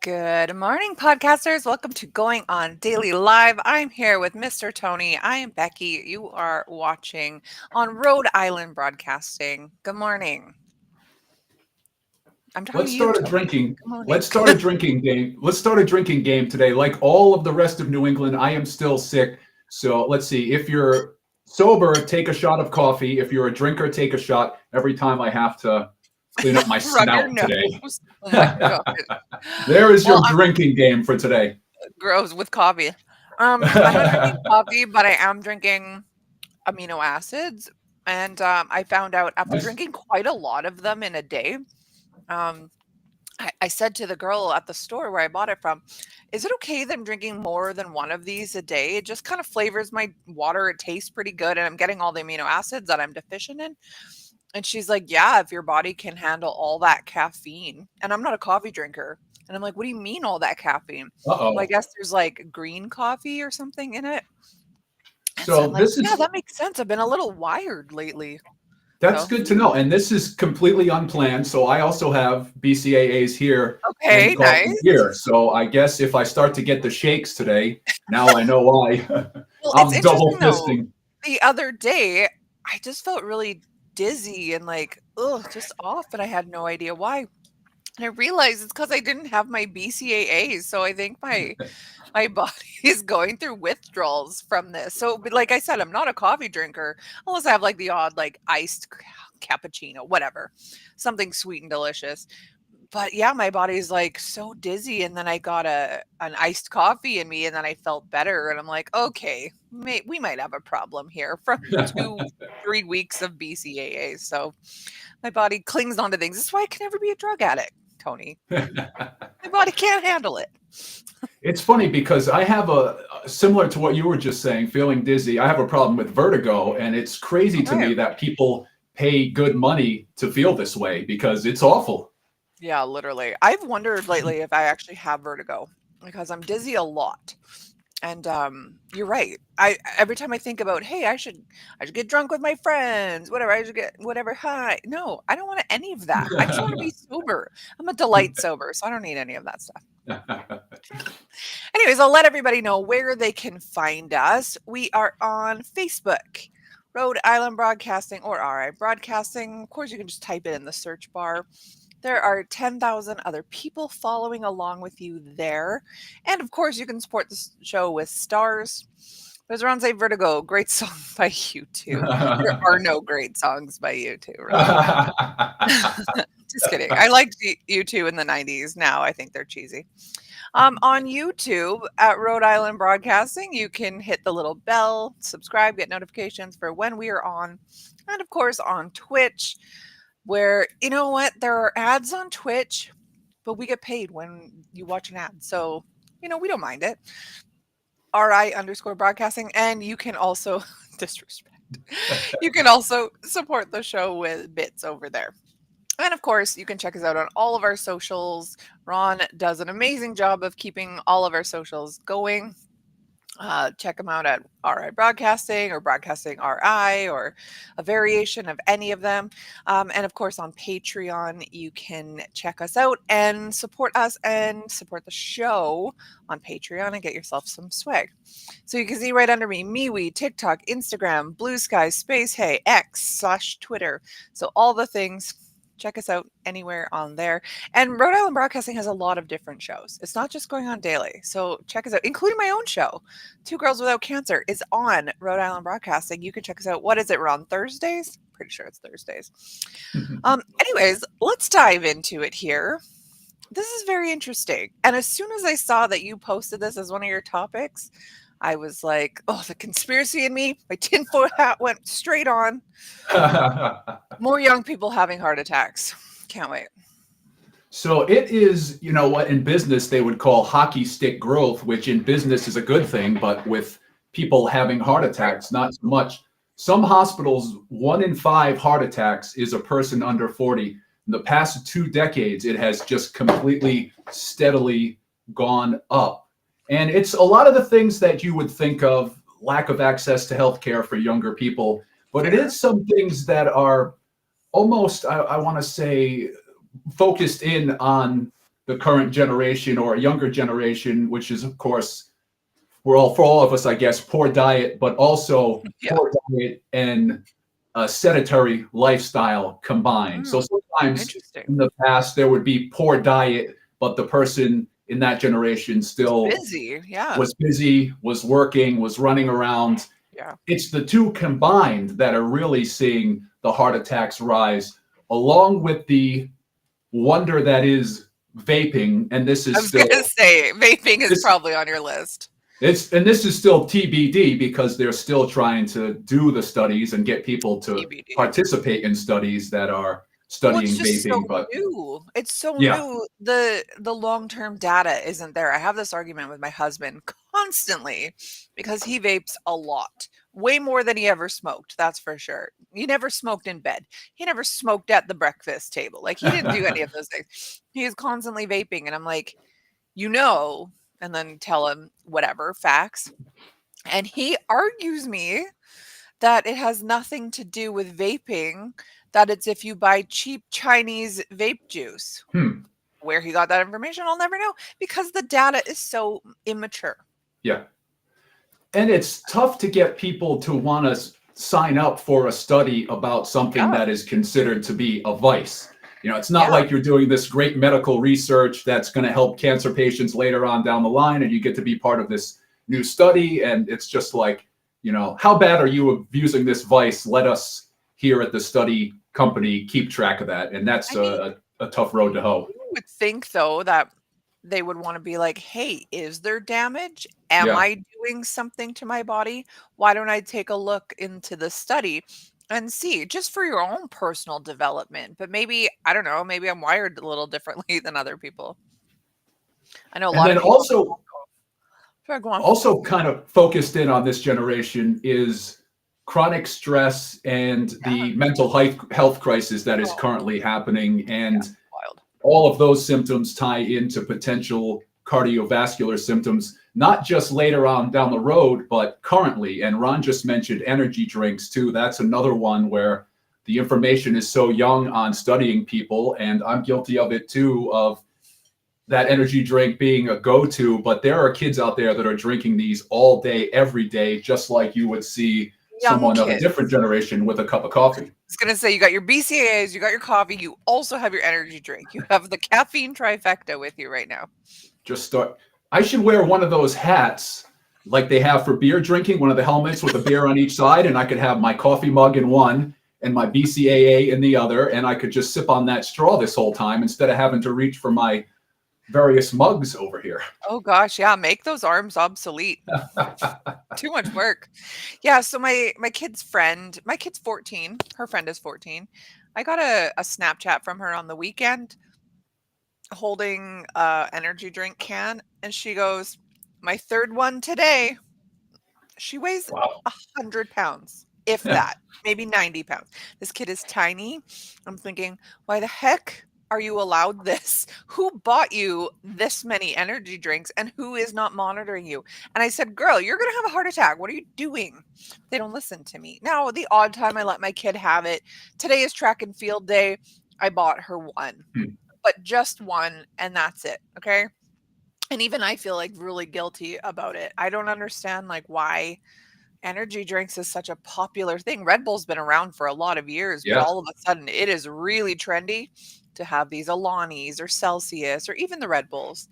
Good morning, podcasters. Welcome to Going On Daily Live. I'm here with Mr. Tony. I am Becky. You are watching on Rhode Island Broadcasting. Good morning. I'm talking Let's to you, start a Tony. drinking. Good morning. Let's start a drinking game. Let's start a drinking game today. Like all of the rest of New England, I am still sick. So let's see. If you're sober, take a shot of coffee. If you're a drinker, take a shot every time I have to clean up my Rub your snout today. nose. Oh my God. There is Well, your drinking game for today. I'm gross with coffee. I'm not drinking coffee, but I am drinking amino acids. And I found out after Nice. drinking quite a lot of them in a day. Um, I said to the girl at the store where I bought it from, "Is it okay that I'm drinking more than one of these a day? It just kind of flavors my water. It tastes pretty good, and I'm getting all the amino acids that I'm deficient in." And she's like, "Yeah, if your body can handle all that caffeine." And I'm not a coffee drinker. And I'm like, "What do you mean all that caffeine?" Well, I Uh-oh. guess there's like green coffee or something in it. And so I'm So like, this "Yeah, is that makes sense. I've been a little wired lately." That's So, good to know. And this is completely unplanned. So I also have BCAAs here and okay, coffee nice. here. So I guess if I start to get the shakes today, now I know why. Well, it's I'm double interesting though. fisting. The other day, I just felt really dizzy and like, ugh, just off, and I had no idea why. And I realized it's because I didn't have my BCAAs. So I think my body is going through withdrawals from this. So, but like I said, I'm not a coffee drinker unless I have like the odd like iced cappuccino, whatever, something sweet and delicious. But yeah, my body's like so dizzy, and then I got an iced coffee in me, and then I felt better, and I'm like, okay, we might have a problem here from 2 3 weeks of BCAA. So my body clings onto things. That's why I can never be a drug addict, Tony. My body can't handle it. It's funny because I have similar to what you were just saying, feeling dizzy. I have a problem with vertigo, and it's crazy to Okay. me that people pay good money to feel this way because it's awful. Yeah, literally. I've wondered lately if I actually have vertigo because I'm dizzy a lot. And you're right. I every time I think about, hey, I should get drunk with my friends, whatever. I should get whatever high. No, I don't want any of that. I just want to be sober. I'm a delight sober, so I don't need any of that stuff. Anyways, I'll let everybody know where they can find us. We are on Facebook, Rhode Island Broadcasting or RI Broadcasting. Of course, you can just type it in the search bar. There are 10,000 other people following along with you there. And of course, you can support the show with stars. There's Ron Say Vertigo, great song by U2. There are no great songs by U2, Ron. Just kidding. I liked U2 in the 90s. Now I think they're cheesy. On YouTube at Rhode Island Broadcasting, you can hit the little bell, subscribe, get notifications for when we are on. And of course, on Twitch, where you know what? There are ads on Twitch, but we get paid when you watch an ad. So, we don't mind it. RI underscore broadcasting. And you can also disrespect. You can also support the show with bits over there. And of course, you can check us out on all of our socials. Ron does an amazing job of keeping all of our socials going. Check them out at RI Broadcasting or Broadcasting RI or a variation of any of them. And of course, on Patreon, you can check us out and support us and support the show on Patreon and get yourself some swag. So you can see right under me, MeWe, TikTok, Instagram, Blue Sky, Space Hey, X/Twitter. So all the things. Check us out anywhere on there. And Rhode Island Broadcasting has a lot of different shows. It's not just going on daily. So check us out, including my own show. Two Girls Without Cancer is on Rhode Island Broadcasting. You can check us out. What is it, Ron? Thursdays? Pretty sure it's Thursdays. Anyways, let's dive into it here. This is very interesting. And as soon as I saw that you posted this as one of your topics, I was like, oh, the conspiracy in me, my tinfoil hat went straight on. More young people having heart attacks. Can't wait. So it is, you know what, in business they would call hockey stick growth, which in business is a good thing, but with people having heart Right. attacks, not so much. Some hospitals, 1 in 5 heart attacks is a person under 40. In the past 2 decades, it has just completely steadily gone up. And it's a lot of the things that you would think of, lack of access to healthcare for younger people, but it Fair. is some things that are almost, I want to say, focused in on the current generation or a younger generation, which is, of course, for all of us, I guess, poor diet, but also Yeah. poor diet and a sedentary lifestyle combined. So Mm, sometimes interesting. in the past, there would be poor diet, but the person in that generation It's still busy. Yeah. was busy, was working, was running around. Yeah. It's the two combined that are really seeing the heart attacks rise, along with the wonder that is vaping. And this I is was gonna still say vaping is this probably on your list. this is still TBD because they're still trying to do the studies and get people to TBD. participate in studies that are Well, it's studying just so vaping. But new. It's so yeah, new. The long-term data isn't there. I have this argument with my husband constantly because he vapes a lot. Way more than he ever smoked, that's for sure. He never smoked in bed. He never smoked at the breakfast table. Like he didn't do any of those things. He is constantly vaping and I'm like, "You know," and then tell him whatever, facts. And he argues me that it has nothing to do with vaping, that it's if you buy cheap Chinese vape juice. hmm, Where he got that information, I'll never know because the data is so immature. yeah. And it's tough to get people to want to sign up for a study about something Yeah. that is considered to be a vice. It's not Yeah. like you're doing this great medical research that's going to help cancer patients later on down the line, and you get to be part of this new study. And it's just like, how bad are you abusing this vice? Let us here at the study company keep track of that. And that's I mean, a tough road to hoe. you would think though that they would want to be like, hey, is there damage? Am Yeah. I doing something to my body? Why don't I take a look into the study and see just for your own personal development? But maybe, I don't know, maybe I'm wired a little differently than other people. I know a And lot then of people. Sorry, go on. also kind of focused in on this generation is chronic stress and Yeah. the mental health crisis that is Oh, currently happening. yeah. And Wild. all of those symptoms tie into potential cardiovascular symptoms, not just later on down the road, but currently. And Ron just mentioned energy drinks too. That's another one where the information is so young on studying people. And I'm guilty of it too, of that energy drink being a go-to, but there are kids out there that are drinking these all day, every day, just like you would see Young someone of a kids. different generation with a cup of coffee. I was gonna say you got your BCAAs, you got your coffee, you also have your energy drink. You have the caffeine trifecta with you right now. Just start. I should wear one of those hats like they have for beer drinking, one of the helmets with a beer on each side, and I could have my coffee mug in one and my BCAA in the other, and I could just sip on that straw this whole time instead of having to reach for my various mugs over here. Oh gosh, yeah, make those arms obsolete. Too much work. Yeah, so my kid's friend, my kid's 14, her friend is 14. I got a Snapchat from her on the weekend holding a energy drink can and she goes, "My third one today." She weighs Wow. 100 pounds, if that, maybe 90 pounds. This kid is tiny. I'm thinking, why the heck are you allowed this? Who bought you this many energy drinks and who is not monitoring you? And I said, girl, you're going to have a heart attack. What are you doing? They don't listen to me. Now, the odd time I let my kid have it, today is track and field day. I bought her one, but just one, and that's it. Okay. And even I feel like really guilty about it. I don't understand like why energy drinks is such a popular thing. Red Bull's been around for a lot of years, but Yeah. all of a sudden it is really trendy to have these Alanis or Celsius or even the Red Bulls.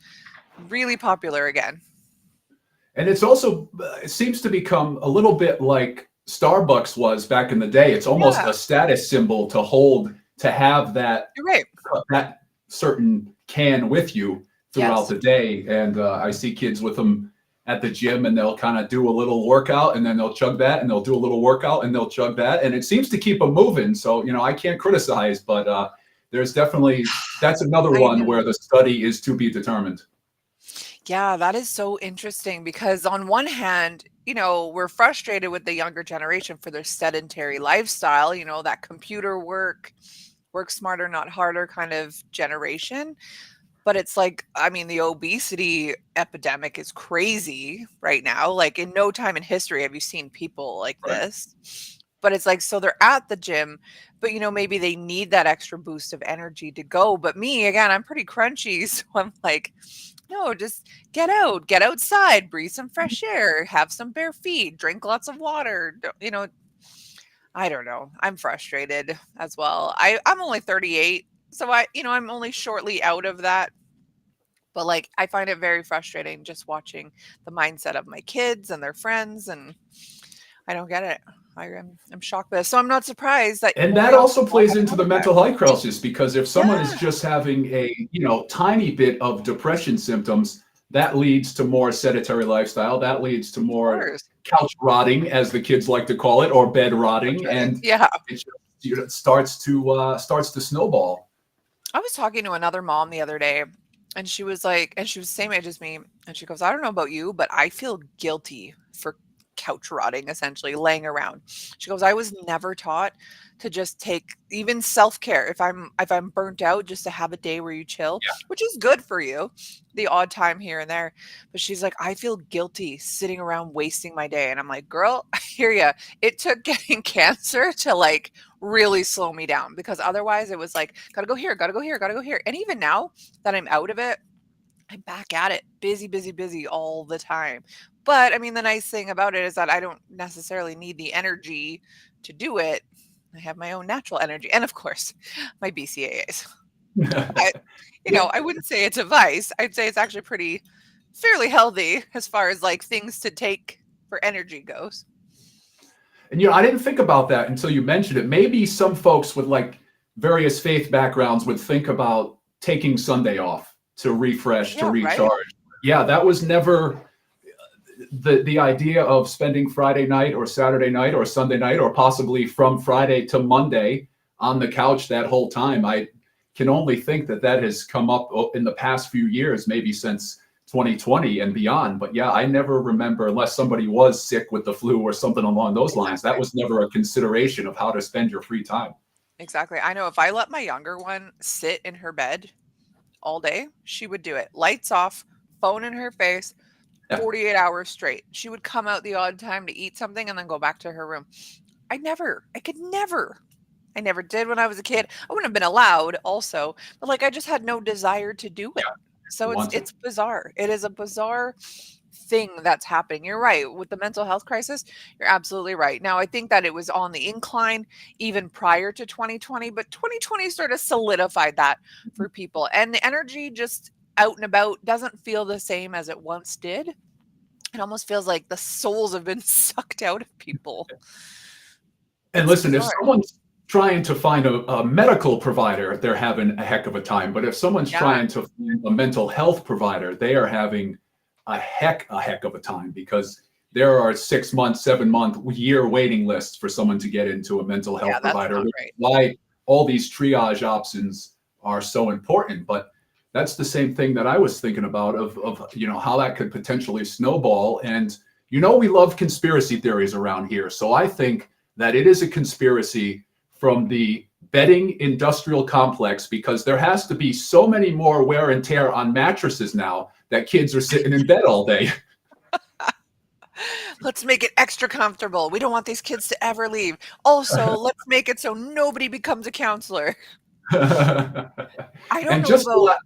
Really popular again. And it's also, it seems to become a little bit like Starbucks was back in the day. It's almost Yeah, a status symbol to hold, to have you're right. that certain can with you throughout Yes. the day. And I see kids with them at the gym and they'll kind of do a little workout and then they'll chug that and they'll do a little workout and they'll chug that. And it seems to keep them moving. So, I can't criticize, but there's definitely, that's another I one know. where the study is to be determined. Yeah, that is so interesting because on one hand, we're frustrated with the younger generation for their sedentary lifestyle, that computer work smarter, not harder kind of generation. But it's like, I mean, the obesity epidemic is crazy right now. Like in no time in history have you seen people like Right. this. but it's like, so they're at the gym, but maybe they need that extra boost of energy to go. But me, again, I'm pretty crunchy. So I'm like, no, just get outside, breathe some fresh air, have some bare feet, drink lots of water. I don't know. I'm frustrated as well. I'm only 38, so I'm only shortly out of that. But like, I find it very frustrating just watching the mindset of my kids and their friends, and I don't get it. I'm shocked by this. So I'm not surprised that And more that young also people are plays having into heart the mental attacks. health crisis, because if someone is Yeah, just having a, tiny bit of depression symptoms, that leads to more sedentary lifestyle. That leads to of more course. couch rotting, as the kids like to call it, or bed rotting, Unfortunately. and Yeah. it just, starts to snowball. I was talking to another mom the other day, and she was like, and she was the same age as me, and she goes, I don't know about you, but I feel guilty for couch rotting, essentially laying around. She goes, I was never taught to just take even self-care. If I'm burnt out, just to have a day where you chill, which is good for you, the odd time here and there. But she's like, I feel guilty sitting around wasting my day. And I'm like, girl, I hear ya. It took getting cancer to like really slow me down, because otherwise it was like, gotta go here, gotta go here, gotta go here. And even now that I'm out of it, I'm back at it, busy, busy, busy all the time. But I mean, the nice thing about it is that I don't necessarily need the energy to do it. I have my own natural energy. And of course, my BCAAs. But, Yeah. I wouldn't say it's a vice. I'd say it's actually pretty fairly healthy as far as like things to take for energy goes. And I didn't think about that until you mentioned it. Maybe some folks with like various faith backgrounds would think about taking Sunday off to refresh, to Yeah, right? recharge. Yeah, that was never the idea of spending Friday night or Saturday night or Sunday night, or possibly from Friday to Monday on the couch that whole time. I can only think that has come up in the past few years, maybe since 2020 and beyond. But yeah, I never remember, unless somebody was sick with the flu or something along those lines, that Exactly. was never a consideration of how to spend your free time. Exactly. I know if I let my younger one sit in her bed all day, she would do it. Lights off, phone in her face, Yeah. 48 hours straight. She would come out the odd time to eat something and then go back to her room. I could never. I never did when I was a kid. I wouldn't have been allowed also, but like I just had no desire to do it. So You it's want to. it's bizarre. It is a bizarre thing that's happening. You're right. With the mental health crisis, you're absolutely right. Now, I think that it was on the incline even prior to 2020, but 2020 sort of solidified that for people. And the energy just out and about doesn't feel the same as it once did. It almost feels like the souls have been sucked out of people. And It's listen, if bizarre. someone's trying to find a medical provider, they're having a heck of a time. But if someone's Yeah. trying to find a mental health provider, they are having a heck of a time, because there are 6 month, 7 month, year waiting lists for someone to get into a mental Yeah, health that's provider, not which is right. why all these triage options are so important. But that's the same thing that I was thinking about of how that could potentially snowball. And we love conspiracy theories around here. So I think that it is a conspiracy from the bedding industrial complex, because there has to be so many more wear and tear on mattresses now that kids are sitting in bed all day. Let's make it extra comfortable. We don't want these kids to ever leave. Also, let's make it so nobody becomes a counselor. I don't and know just the about.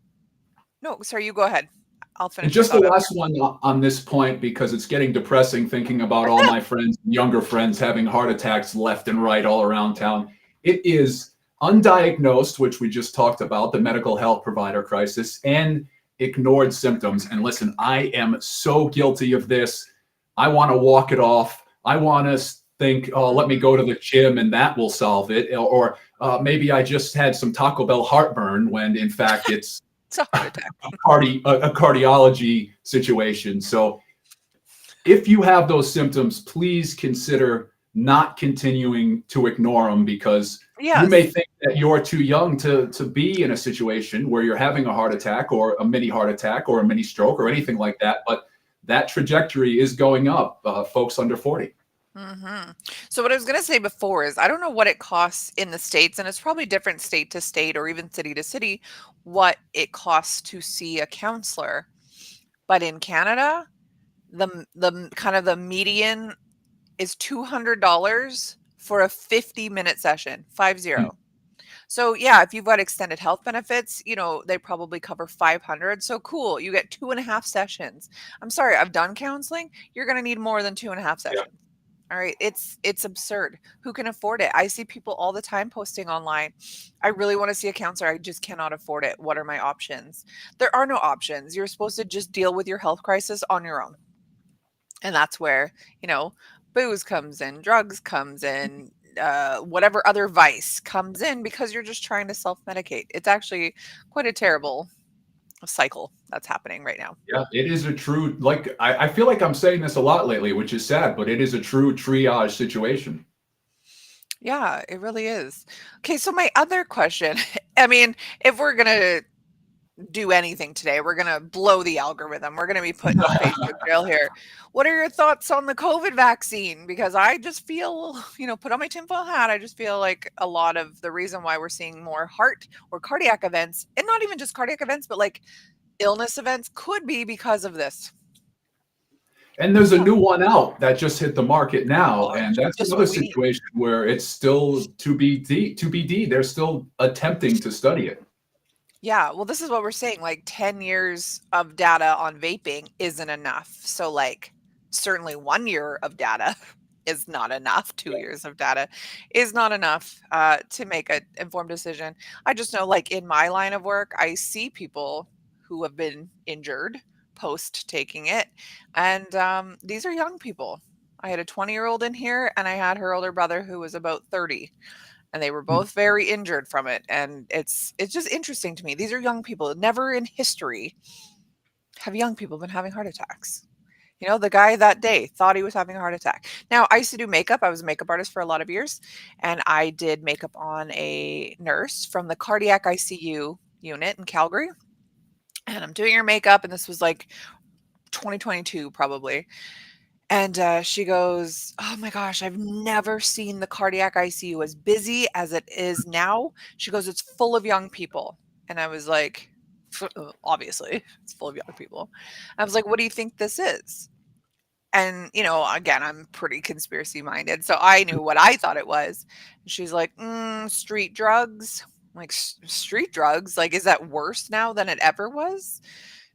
No, sorry, you go ahead. I'll And finish my just the thought after. last one on this point, because it's getting depressing thinking about all my friends, younger friends, having heart attacks left and right all around town. It is undiagnosed, which we just talked about, the medical health provider crisis, and ignored symptoms. And listen, I am so guilty of this. I want to walk it off. I want to think, oh, let me Mhm. go to the gym and that will solve it. Or maybe I just had some Taco Bell heartburn, when in fact it's It's a heart attack. a cardiology situation. So if you have those symptoms, please consider not continuing to ignore them, because you may Yes. think that you're too young to be in a situation where you're having a heart attack or a mini heart attack or a mini stroke or anything like that. But that trajectory is going up, folks under 40. Mhm. So what I was gonna say before is I don't know what it costs in the States, and it's probably different state to state or even city to city, what it costs to see a counselor. But in Canada, the kind of the median is $200 for a 50-minute session, Mm. 50. So yeah, if you've got extended health benefits, they probably cover 500. So cool, you get 2.5 sessions. I'm sorry, I've done counseling. You're going to need more than 2.5 sessions. All right, it's absurd. Who can afford it? I see people all the time posting online. I really want to see a counselor. I just cannot afford it. What are my options? There are no options. You're supposed to just deal with your health crisis on your own. And that's where, you know, booze comes in, drugs comes in, whatever other vice comes in because you're just trying to self-medicate. It's actually quite a terrible cycle that's happening right now. Yeah, it is a true, like, I feel like I'm saying this a lot lately, which is sad, but it is a true triage situation. Yeah, it really is. Okay, so my other question, I mean, if we're gonna do anything today, we're gonna blow the algorithm. We're gonna be put in Facebook jail here. What are your thoughts on the COVID vaccine? Because I just feel, put on my tinfoil hat. I just feel like a lot of the reason why we're seeing more heart or cardiac events, and not even just cardiac events, but like illness events, could be because of this. And there's a Yeah, new one out that just hit the market now, and gosh, that's just another what we need. situation where it's still to be they're still attempting to study it. Yeah, well, this is what we're saying, like, 10 years of data on vaping isn't enough. So, like, certainly 1 year of data is not enough. 2 years of data is not enough, to make an informed decision. I just know, like, in my line of work, I see people who have been injured post taking it, and, these are young people. I had a 20-year-old in here, and I had her older brother who was about 30, and they were both very injured from it, and it's just interesting to me. These are young people. Never in history have young people been having heart attacks. The guy that day thought he was having a heart attack. Now, I used to do makeup. I was a makeup artist for a lot of years, and I did makeup on a nurse from the cardiac ICU unit in Calgary, and I'm doing her makeup, and this was like 2022 probably. And, she goes, "Oh my gosh, I've never seen the cardiac ICU as busy as it is now." She goes, "It's full of young people." And I was like, Obviously, it's full of young people." I was like, "What do you think this is?" And, again, I'm pretty conspiracy minded, so I knew what I thought it was. And she's like, street drugs." I'm like, Street drugs? Like, is that worse now than it ever was?"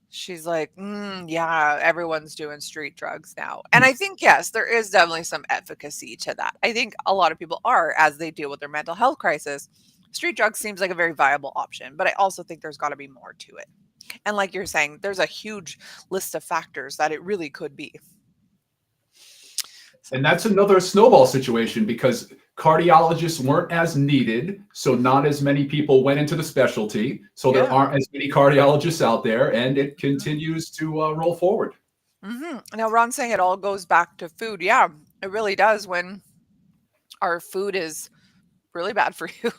She's like, yeah, everyone's doing street drugs now." And I think, yes, there is definitely some efficacy to that. I think a lot of people are as they deal with their mental health crisis. Street drugs seems like a very viable option, but I also think there's got to be more to it. And like you're saying, there's a huge list of factors that it really could be. So, And that's another snowball situation because cardiologists weren't as needed, so not as many people went into the specialty. So there yeah. aren't as many cardiologists out there, and it Mhm. continues to roll forward. Now, Ron's saying it all goes back to food. Yeah, it really does when our food is really bad for you.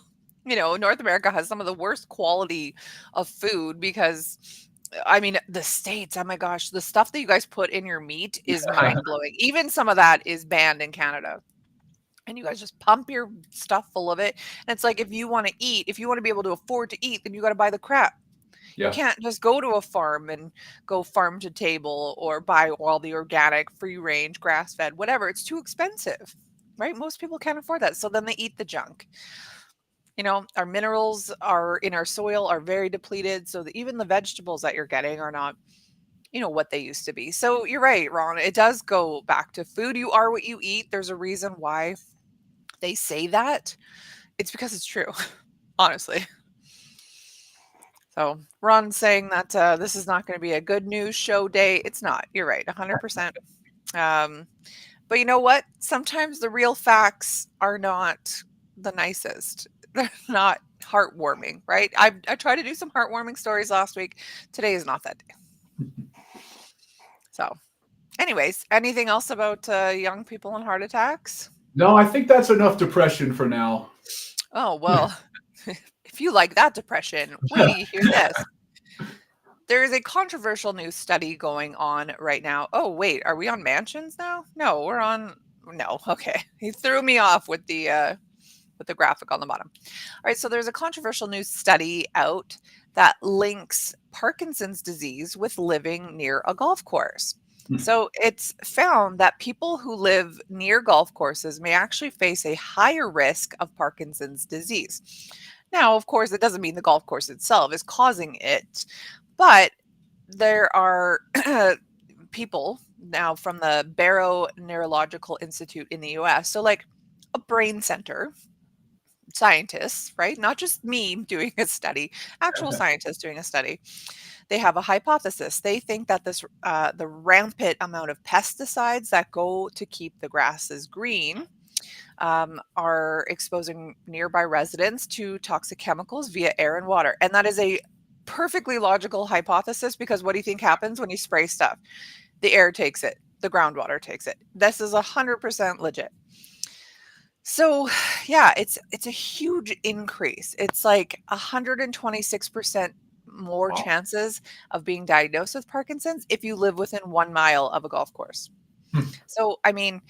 North America has some of the worst quality of food because, I mean, the States, oh my gosh, the stuff that you guys put in your meat is mind blowing. Even some of that is banned in Canada. And you guys just pump your stuff full of it. And it's like, if you want to eat, if you want to be able to afford to eat, then you got to buy the crap. You Yeah. can't just go to a farm and go farm to table or buy all the organic, free range, grass fed, whatever. It's too expensive, right? Most people can't afford that. So then they eat the junk. Our minerals are in our soil are very depleted. So that even the vegetables that you're getting are not, what they used to be. So you're right, Ron. It does go back to food. You are what you eat. There's a reason why they say that. It's because it's true, honestly. So Ron's saying that this is not going to be a good news show day. It's not. You're right, 100%. Um, but you know what? Sometimes the real facts are not the nicest. They're not heartwarming, right? I tried to do some heartwarming stories last week. Today is not that day. So, anyways, anything else about young people and heart attacks? No, I think that's enough depression for now. Oh, well, if you like that depression, wait till you hear this. There is a controversial new study going on right now. Oh, wait, are we on mansions now? No, we're on. No, okay. He threw me off with the graphic on the bottom. All right, so there's a controversial new study out that links Parkinson's disease with living near a golf course. So it's found that people who live near golf courses may actually face a higher risk of Parkinson's disease. Now, of course, it doesn't mean the golf course itself is causing it, but there are people now from the Barrow Neurological Institute in the US. So, like a brain center, scientists, right? Not just me doing a study, actual scientists doing a study. They have a hypothesis. They think that the rampant amount of pesticides that go to keep the grasses green are exposing nearby residents to toxic chemicals via air and water. And that is a perfectly logical hypothesis because what do you think happens when you spray stuff? The air takes it, the groundwater takes it. This is 100% legit. So, yeah, it's a huge increase. It's like 126% more Wow. chances of being diagnosed with Parkinson's if you live within 1 mile of a golf course. Hmm. So, I mean,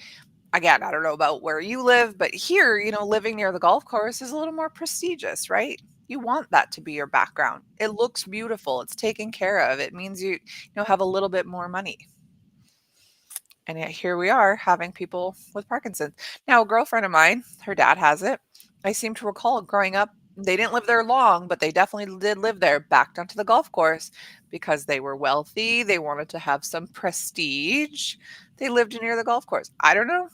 again, I don't know about where you live, but here, living near the golf course is a little more prestigious, right? You want that to be your background. It looks beautiful. It's taken care of. It means you have a little bit more money. And yet here we are having people with Parkinson's. Now, a girlfriend of mine, her dad has it. I seem to recall growing up, they didn't live there long, but they definitely did live there, backed onto the golf course because they were wealthy. They wanted to have some prestige. They lived near the golf course. I don't know.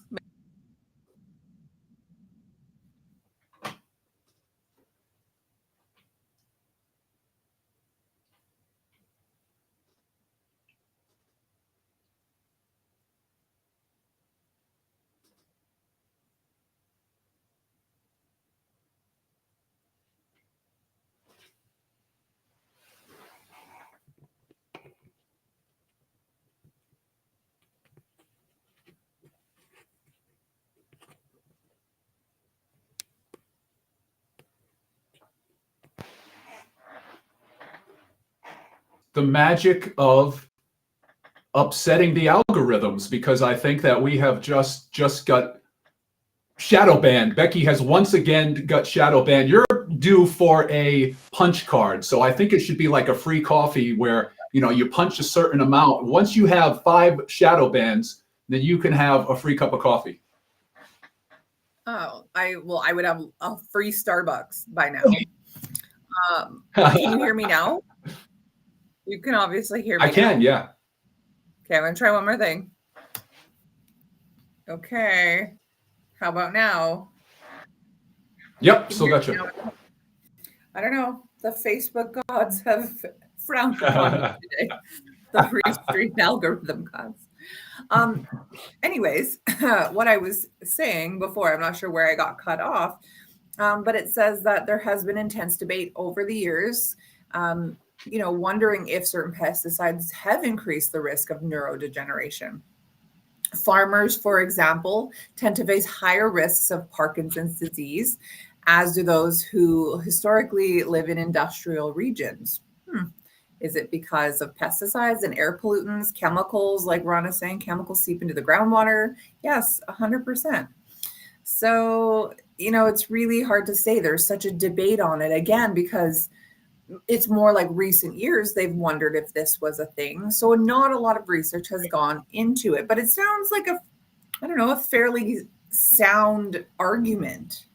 The magic of upsetting the algorithms, because I think that we have just got shadow banned. Becky has once again got shadow banned. You're due for a punch card, so I think it should be like a free coffee where you punch a certain amount. Once you have 5 shadow bans, then you can have a free cup of coffee. Oh, I would have a free Starbucks by now. Can you hear me now? You can obviously hear me. I can, now. yeah. Okay, I'm gonna try one more thing. Okay, how about now? Yep, still got you. I don't know. The Facebook gods have frowned upon me today. The free stream algorithm gods. Anyways, what I was saying before, I'm not sure where I got cut off, but it says that there has been intense debate over the years, wondering if certain pesticides have increased the risk of neurodegeneration. Farmers, for example, tend to face higher risks of Parkinson's disease, as do those who historically live in industrial regions. Is it because of pesticides and air pollutants, chemicals, like Ron is saying, chemicals seep into the groundwater? Yes, 100%. So, it's really hard to say. There's such a debate on it, again, because it's more like recent years they've wondered if this was a thing. So not a lot of research has gone into it, but it sounds like a fairly sound argument.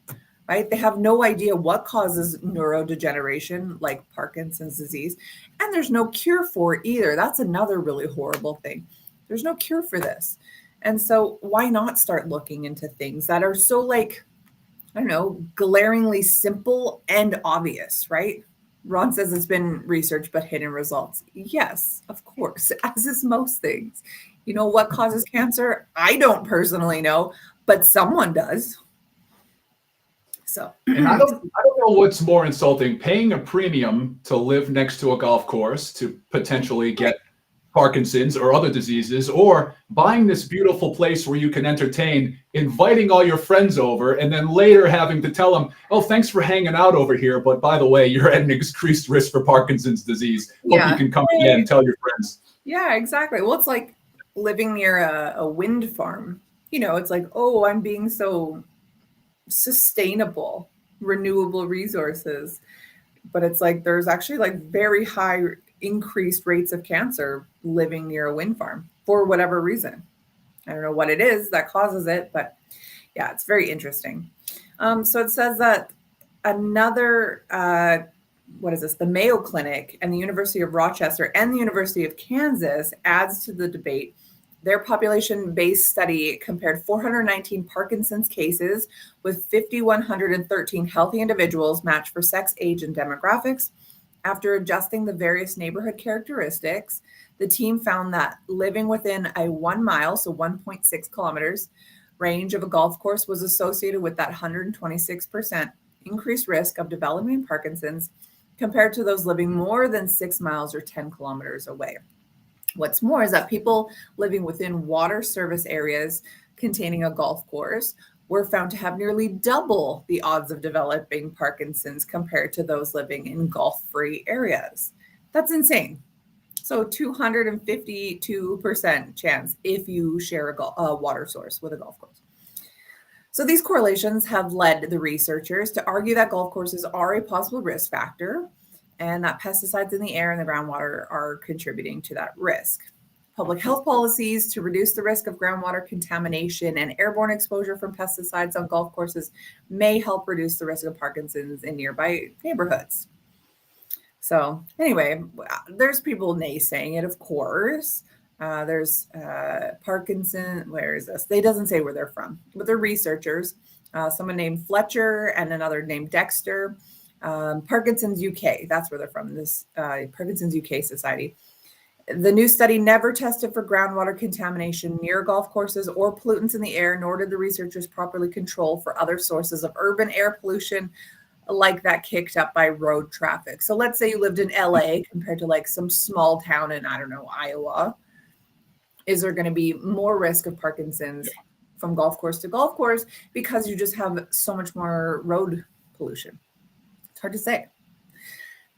Right? They have no idea what causes neurodegeneration, like Parkinson's disease, and there's no cure for it either. That's another really horrible thing. There's no cure for this. And so why not start looking into things that are so, like, I don't know, glaringly simple and obvious, right? Ron says it's been researched but hidden results. Yes, of course, as is most things. What causes cancer? I don't personally know, but someone does. So, and I don't know what's more insulting: paying a premium to live next to a golf course to potentially get Parkinson's or other diseases, or buying this beautiful place where you can entertain, inviting all your friends over, and then later having to tell them, "Oh, thanks for hanging out over here, but by the way, you're at an increased risk for Parkinson's disease. Hope you can come again and tell your friends." Yeah, exactly. Well, it's like living near a wind farm. It's like, oh, I'm being so sustainable, renewable resources, but it's like there's actually like very high increased rates of cancer living near a wind farm. for whatever reason. I don't know what it is that causes it, but yeah, it's very interesting. So it says that another, what is this? The Mayo Clinic and the University of Rochester and the University of Kansas adds to the debate. Their population-based study compared 419 Parkinson's cases with 5,113 healthy individuals matched for sex, age, and demographics. After adjusting the various neighborhood characteristics, the team found that living within a 1 mile, so 1.6 kilometers, range of a golf course was associated with that 126% increased risk of developing Parkinson's compared to those living more than 6 miles or 10 kilometers away. What's more is that people living within water service areas containing a golf course were found to have nearly double the odds of developing Parkinson's compared to those living in golf-free areas. That's insane. So 252% chance if you share a water source with a golf course. So these correlations have led the researchers to argue that golf courses are a possible risk factor and that pesticides in the air and the groundwater are contributing to that risk. Public health policies to reduce the risk of groundwater contamination and airborne exposure from pesticides on golf courses may help reduce the risk of Parkinson's in nearby neighborhoods. So anyway, there's people naysaying it, of course. There's Parkinson, where is this? They doesn't say where they're from, but they're researchers, someone named Fletcher and another named Dexter. Parkinson's UK, that's where they're from, this Parkinson's UK Society. The new study never tested for groundwater contamination near golf courses or pollutants in the air, nor did the researchers properly control for other sources of urban air pollution like that kicked up by road traffic. So let's say you lived in LA compared to like some small town in, I don't know, Iowa. Is there going to be more risk of Parkinson's from golf course to golf course because you just have so much more road pollution? It's hard to say.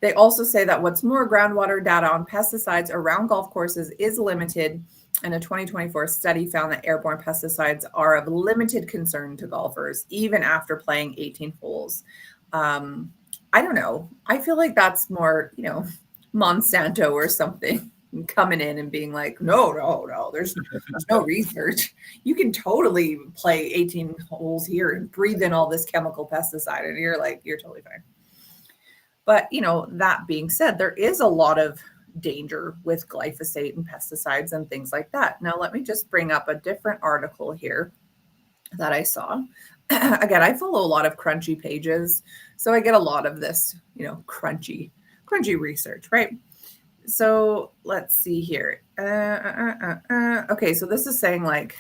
They also say that what's more, groundwater data on pesticides around golf courses is limited, and a 2024 study found that airborne pesticides are of limited concern to golfers, even after playing 18 holes. I don't know. I feel like that's more, Monsanto or something coming in and being like, no, there's no research. You can totally play 18 holes here and breathe in all this chemical pesticide, and you're totally fine. But, that being said, there is a lot of danger with glyphosate and pesticides and things like that. Now, let me just bring up a different article here that I saw. Again, I follow a lot of crunchy pages, so I get a lot of this, crunchy research, right? So let's see here. Okay, so this is saying like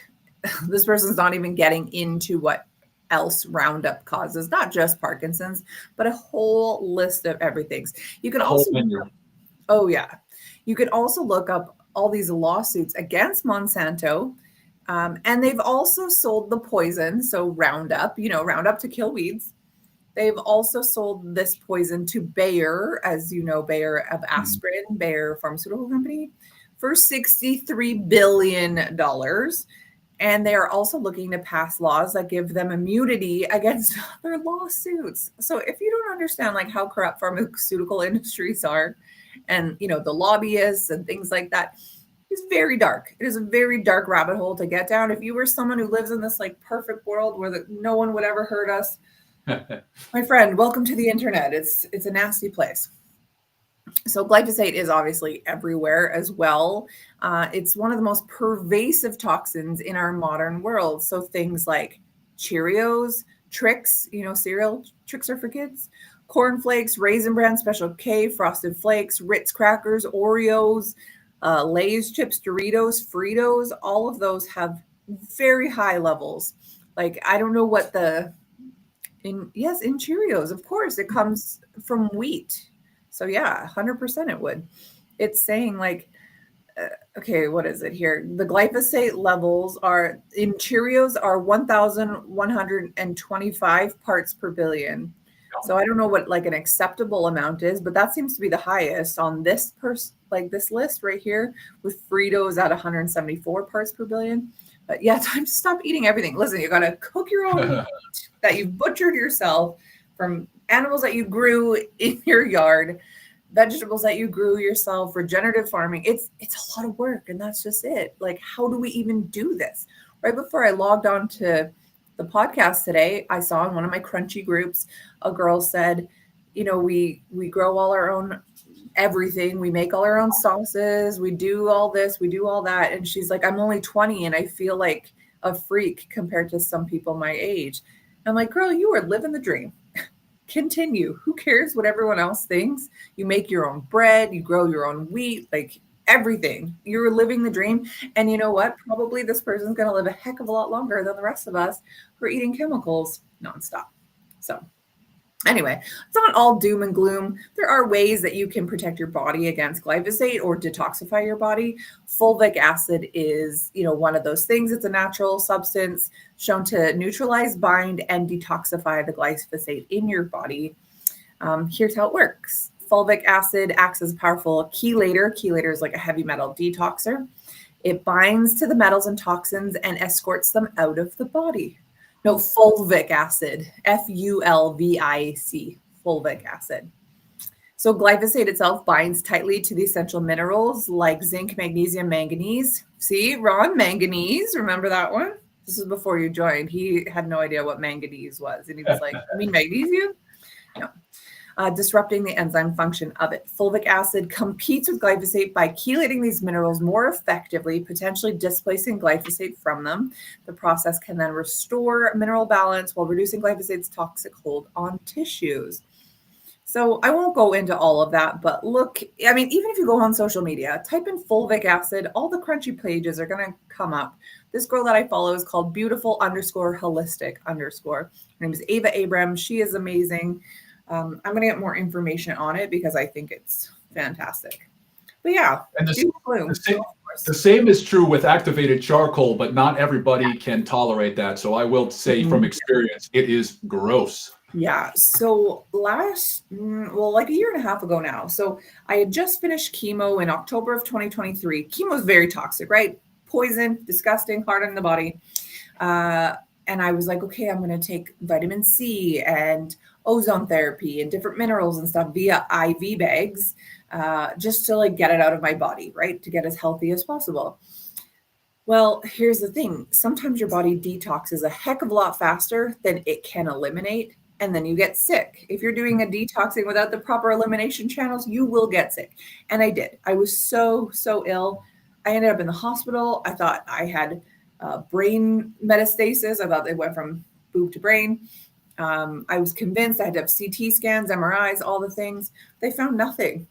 this person's not even getting into what else Roundup causes, not just Parkinson's, but a whole list of everything. You can also, you can also look up all these lawsuits against Monsanto, and they've also sold the poison. So Roundup, Roundup to kill weeds. They've also sold this poison to Bayer, as you know, Bayer of aspirin, Bayer pharmaceutical company, for $63 billion. And they are also looking to pass laws that give them immunity against other lawsuits. So if you don't understand like how corrupt pharmaceutical industries are and, the lobbyists and things like that, it's very dark. It is a very dark rabbit hole to get down. If you were someone who lives in this like perfect world where no one would ever hurt us, my friend, welcome to the internet. It's a nasty place. So glyphosate is obviously everywhere as well. It's one of the most pervasive toxins in our modern world. So things like Cheerios, Trix, cereal, Trix are for kids, Corn Flakes, Raisin Bran, Special K, Frosted Flakes, Ritz crackers, Oreos, Lay's chips, Doritos, Fritos, all of those have very high levels. Like, I don't know what in Cheerios, of course, it comes from wheat. So yeah, 100% it would. It's saying like, okay, what is it here? The glyphosate levels are in Cheerios are 1,125 parts per billion. So I don't know what like an acceptable amount is, but that seems to be the highest on this this list right here, with Fritos at 174 parts per billion. But yeah, time to stop eating everything. Listen, you got to cook your own meat that you've butchered yourself from animals that you grew in your yard. vegetables that you grew yourself, regenerative farming. It's a lot of work, and that's just it. Like, how do we even do this? Right before I logged on to the podcast today, I saw in one of my crunchy groups, a girl said, you know, we grow all our own everything. We make all our own sauces. We do all this, we do all that. And she's like, I'm only 20 and I feel like a freak compared to some people my age. I'm like, girl, you are living the dream. Continue. Who cares what everyone else thinks? You make your own bread, you grow your own wheat, like everything. You're living the dream. And you know what? Probably this person's going to live a heck of a lot longer than the rest of us who are eating chemicals nonstop. So anyway, it's not all doom and gloom. There are ways that you can protect your body against glyphosate or detoxify your body. Fulvic acid is, you know, one of those things. It's a natural substance shown to neutralize, bind, and detoxify the glyphosate in your body. Here's how it works. Fulvic acid acts as a powerful chelator. Chelator is like a heavy metal detoxer. It binds to the metals and toxins and escorts them out of the body. No, fulvic acid, Fulvic, fulvic acid. So glyphosate itself binds tightly to the essential minerals like zinc, magnesium, manganese. See, Ron, manganese, remember that one? This is before you joined. He had no idea what manganese was. And he was like, I mean, magnesium? No. Disrupting the enzyme function of it. Fulvic acid competes with glyphosate by chelating these minerals more effectively, potentially displacing glyphosate from them. The process can then restore mineral balance while reducing glyphosate's toxic hold on tissues. So I won't go into all of that, but look, I mean, even if you go on social media, type in fulvic acid, all the crunchy pages are going to come up. This girl that I follow is called beautiful_holistic_. Her name is Ava Abram. She is amazing. I'm going to get more information on it because I think it's fantastic. But yeah, and the same is true with activated charcoal, but not everybody can tolerate that. So I will say from experience, it is gross. Yeah. So like a year and a half ago now. So I had just finished chemo in October of 2023. Chemo is very toxic, right? Poison, disgusting, hard on the body. And I was like, okay, I'm going to take vitamin C and ozone therapy and different minerals and stuff via IV bags, just to like get it out of my body, right? To get as healthy as possible. Well, here's the thing. Sometimes your body detoxes a heck of a lot faster than it can eliminate. And then you get sick. If you're doing a detoxing without the proper elimination channels, you will get sick. And I did. I was so ill. I ended up in the hospital. I thought I had brain metastasis. I thought they went from boob to brain. I was convinced I had to have CT scans, MRIs, all the things. They found nothing.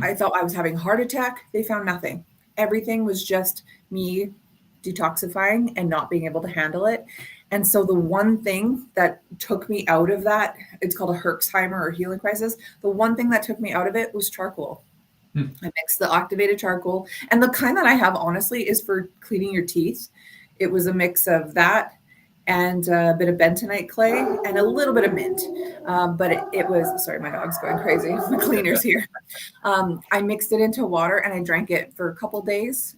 I thought I was having a heart attack. They found nothing. Everything was just me detoxifying and not being able to handle it. And so the one thing that took me out of that, it's called a Herxheimer or healing crisis. The one thing that took me out of it was charcoal. I mixed the activated charcoal, and the kind that I have, honestly, is for cleaning your teeth. It was a mix of that and a bit of bentonite clay and a little bit of mint. But it was, sorry, my dog's going crazy. The cleaner's here. I mixed it into water and I drank it for a couple days,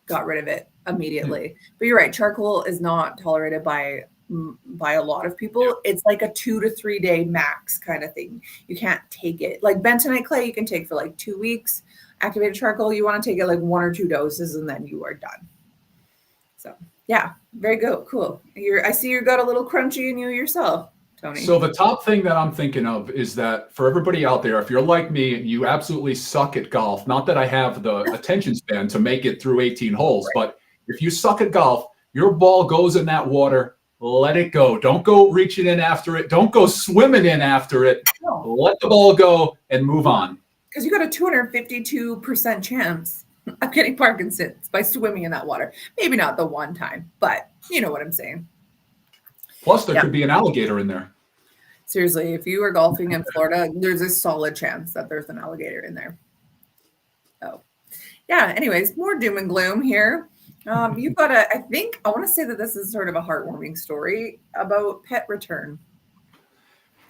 got rid of it immediately. But you're right, charcoal is not tolerated by a lot of people. It's like a 2 to 3 day max kind of thing. You can't take it. Like bentonite clay, you can take for like 2 weeks. Activated charcoal, you want to take it like 1 or 2 doses and then you are done. So yeah, very good. Cool. I see you got a little crunchy in you yourself, Tony. So the top thing that I'm thinking of is that for everybody out there, if you're like me and you absolutely suck at golf, not that I have the attention span to make it through 18 holes, but if you suck at golf, your ball goes in that water, let it go. Don't go reaching in after it. Don't go swimming in after it. No. Let the ball go and move on. Because you got a 252% chance of getting Parkinson's by swimming in that water. Maybe not the one time, but you know what I'm saying. Plus, there could be an alligator in there. Seriously, if you are golfing in Florida, there's a solid chance that there's an alligator in there. Oh, yeah. Anyways, more doom and gloom here. You've got I want to say that this is sort of a heartwarming story about pet return.